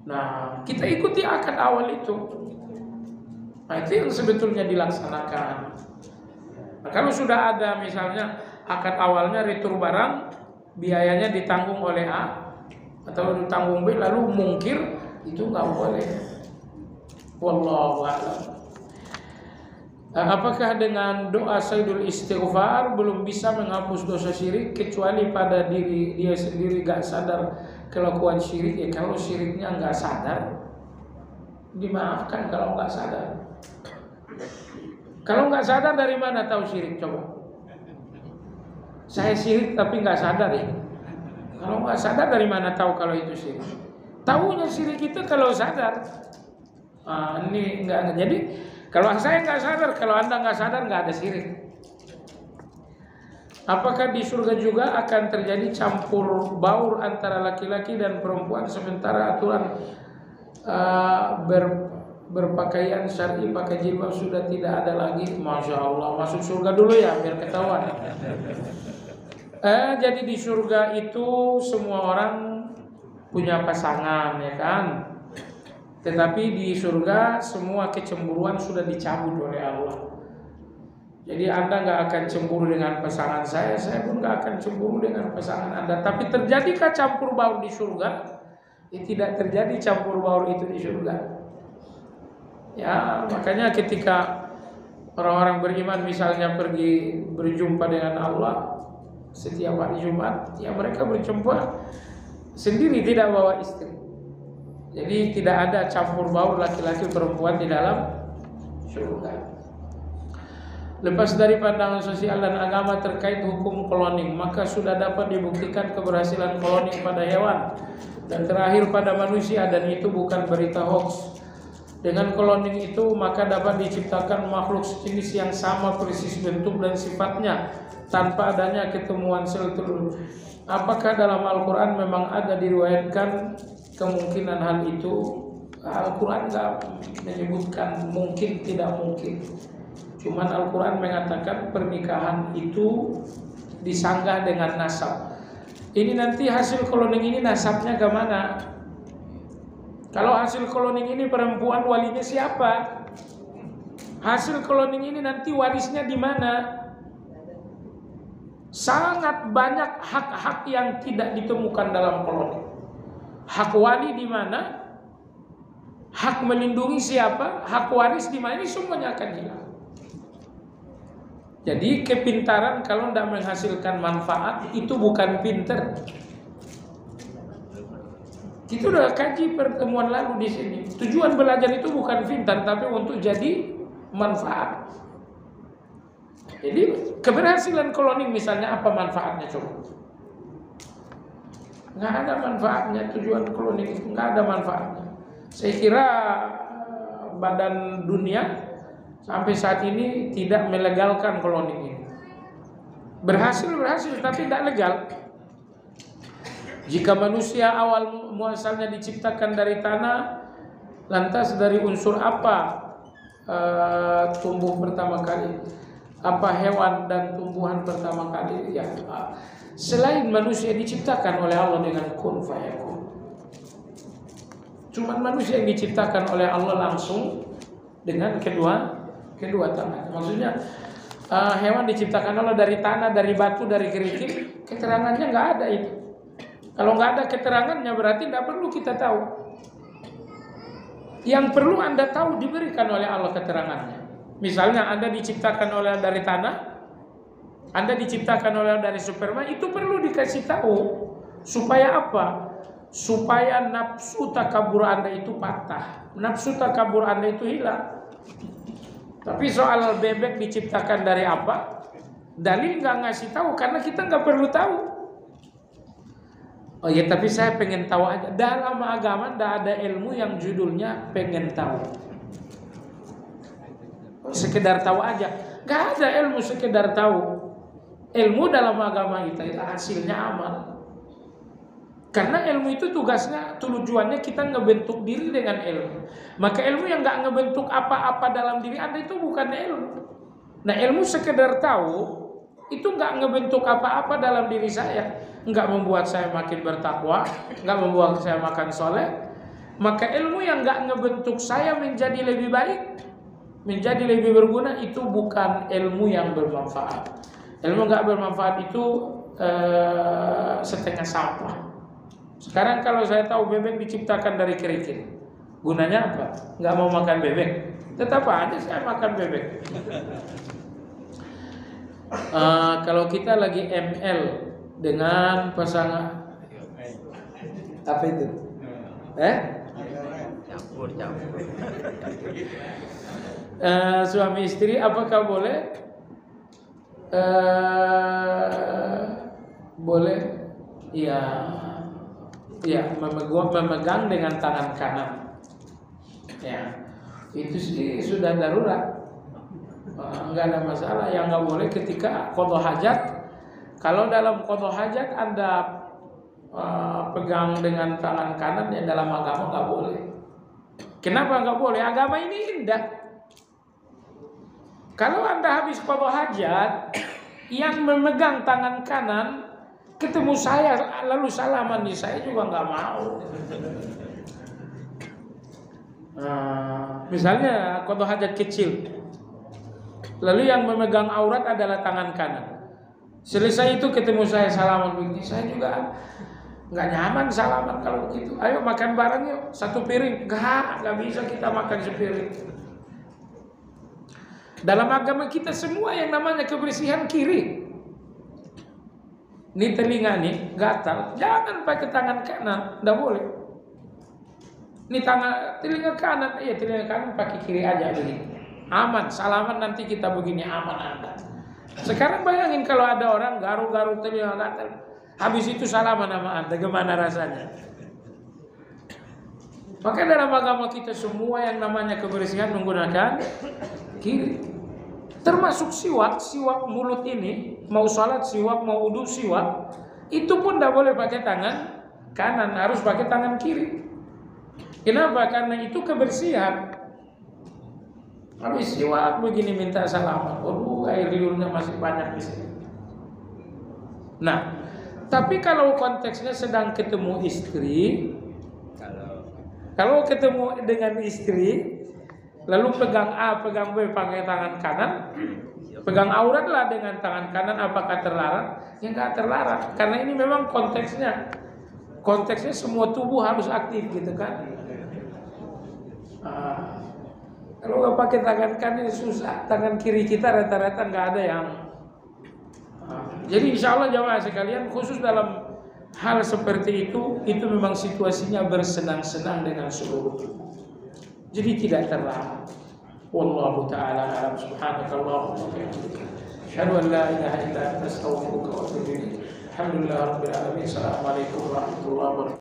Nah, kita ikuti akad awal itu. Nah, itu yang sebetulnya dilaksanakan. Nah, kalau sudah ada misalnya akad awalnya retur barang, biayanya ditanggung oleh A atau ditanggung B, lalu mungkir, itu nggak boleh. Wallahu a'lam. Apakah dengan doa sayyidul istighfar belum bisa menghapus dosa syirik kecuali pada diri dia sendiri gak sadar kelakuan syirik? Ya kalau syiriknya nggak sadar, dimaafkan kalau nggak sadar. Kalau nggak sadar dari mana tahu syirik? Coba. Saya syirik tapi nggak sadar ya. Kalau nggak sadar dari mana tahu kalau itu syirik? Tahunya syirik itu kalau sadar. Ini nggak. Jadi kalau saya nggak sadar, kalau Anda nggak sadar, nggak ada syirik. Apakah di surga juga akan terjadi campur baur antara laki-laki dan perempuan sementara aturan berpakaian syar'i pakai jilbab sudah tidak ada lagi? Masya Allah, masuk surga dulu ya biar ketahuan. Jadi di surga itu semua orang punya pasangan, ya kan? Tetapi di surga semua kecemburuan sudah dicabut oleh Allah. Jadi Anda nggak akan cemburu dengan pasangan saya pun nggak akan cemburu dengan pasangan Anda. Tapi terjadikah campur baur di surga? Ya, tidak terjadi campur baur itu di surga. Ya, makanya ketika orang-orang beriman misalnya pergi berjumpa dengan Allah setiap hari Jumat, ya mereka berjumpa sendiri, tidak bawa istri. Jadi tidak ada campur baur laki-laki perempuan di dalam surga. Lepas dari pandangan sosial dan agama terkait hukum cloning, maka sudah dapat dibuktikan keberhasilan cloning pada hewan dan terakhir pada manusia, dan itu bukan berita hoax. Dengan cloning itu maka dapat diciptakan makhluk sejenis yang sama persis bentuk dan sifatnya tanpa adanya ketemuan sel telur. Apakah dalam Al-Quran memang ada diriwayatkan kemungkinan hal itu? Al-Quran tidak menyebutkan mungkin tidak mungkin. Cuman Al-Quran mengatakan pernikahan itu disanggah dengan nasab. Ini nanti hasil cloning ini nasabnya ke mana? Kalau hasil cloning ini perempuan, walinya siapa? Hasil cloning ini nanti warisnya di mana? Sangat banyak hak-hak yang tidak ditemukan dalam cloning. Hak wali di mana? Hak melindungi siapa? Hak waris di mana? Ini semuanya akan hilang. Jadi kepintaran kalau tidak menghasilkan manfaat itu bukan pinter. Kita udah kaji pertemuan lalu di sini. Tujuan belajar itu bukan pintar, tapi untuk jadi manfaat. Jadi keberhasilan cloning misalnya apa manfaatnya coba? Nggak ada manfaatnya. Tujuan cloning itu nggak ada manfaatnya. Saya kira badan dunia sampai saat ini tidak melegalkan cloning ini. Berhasil tapi tidak legal. Jika manusia awal muasalnya diciptakan dari tanah, lantas dari unsur apa tumbuh pertama kali? Apa hewan dan tumbuhan pertama kali? Ya, selain manusia diciptakan oleh Allah dengan kun fayakun. Cuman manusia yang diciptakan oleh Allah langsung dengan kedua tangan. Maksudnya hewan diciptakan Allah dari tanah, dari batu, dari kerikil. Keterangannya nggak ada itu. Kalau nggak ada keterangannya berarti tidak perlu kita tahu. Yang perlu Anda tahu diberikan oleh Allah keterangannya. Misalnya Anda diciptakan oleh dari tanah, Anda diciptakan oleh dari sperma, itu perlu dikasih tahu. Supaya apa? Supaya nafsu takabur Anda itu patah, nafsu takabur Anda itu hilang. Tapi soal bebek diciptakan dari apa, dalil nggak ngasih tahu karena kita nggak perlu tahu. Oh ya, tapi saya pengen tahu aja. Dalam agama tidak ada ilmu yang judulnya pengen tahu. Sekedar tahu aja. Nggak ada ilmu sekedar tahu. Ilmu dalam agama kita itu hasilnya amal. Karena ilmu itu tugasnya, tujuannya kita ngebentuk diri dengan ilmu. Maka ilmu yang nggak ngebentuk apa-apa dalam diri Anda itu bukan ilmu. Nah, ilmu sekedar tahu itu nggak ngebentuk apa-apa dalam diri saya, nggak membuat saya makin bertakwa, nggak membuat saya makan soleh. Maka ilmu yang nggak ngebentuk saya menjadi lebih baik, menjadi lebih berguna, itu bukan ilmu yang bermanfaat. Ilmu nggak bermanfaat itu setengah sampah. Sekarang kalau saya tahu bebek diciptakan dari kerikil, gunanya apa? Nggak mau makan bebek, tetap aja saya makan bebek. Kalau kita lagi ML dengan pasangan, apa itu? Campur. Suami istri, apakah boleh? Boleh, ya memegang dengan tangan kanan. Ya, itu sih sudah darurat. Enggak ada masalah. Yang nggak boleh ketika qada hajat. Kalau dalam qada hajat Anda pegang dengan tangan kanan, ya dalam agama nggak boleh. Kenapa nggak boleh? Agama ini indah. Kalau Anda habis qada hajat, yang memegang tangan kanan ketemu saya lalu salaman di saya juga nggak mau. Misalnya qada hajat kecil, lalu yang memegang aurat adalah tangan kanan. Selesai itu ketemu saya salaman begini, saya juga nggak nyaman salaman kalau begitu. Ayo makan bareng yuk, satu piring. Nggak bisa kita makan sepiring. Dalam agama kita semua yang namanya kebersihan kiri. Ini telinga nih gatal, jangan pakai tangan kanan, nggak boleh. Ini telinga kanan, iya telinga kanan pakai kiri aja begini. Aman, salaman nanti kita begini aman Anda. Sekarang bayangin kalau ada orang garuk-garuk telinga kanan, habis itu salaman sama Anda, gimana rasanya? Maka dalam agama kita semua yang namanya kebersihan menggunakan kiri. Termasuk siwak mulut ini, mau sholat siwak, mau wudu siwak, itu pun tidak boleh pakai tangan kanan, harus pakai tangan kiri. Kenapa? Karena itu kebersihan. Habis siwak begini minta salaman, waduh air liurnya masih banyak di sini. Nah, tapi kalau konteksnya sedang ketemu istri, kalau ketemu dengan istri, lalu pegang A, pegang B pakai tangan kanan, pegang aurat lah dengan tangan kanan, apakah terlarang? Ya nggak terlarang, karena ini memang konteksnya semua tubuh harus aktif gitu kan. Kalau nggak pakai tangan kanan susah, tangan kiri kita rata-rata nggak ada yang. Jadi insya Allah jamaah sekalian, khusus dalam hal seperti itu memang situasinya bersenang-senang dengan seluruh tubuh. Jadi tidak terlarang. Wallahu ta'ala alam. Subhanakallahumma wa bihamdika, asyhadu an la ilaha illa anta, astaghfiruka wa atubu ilaik. Alhamdulillahirabbil alamin. Assalamualaikum warahmatullahi wabarakatuh.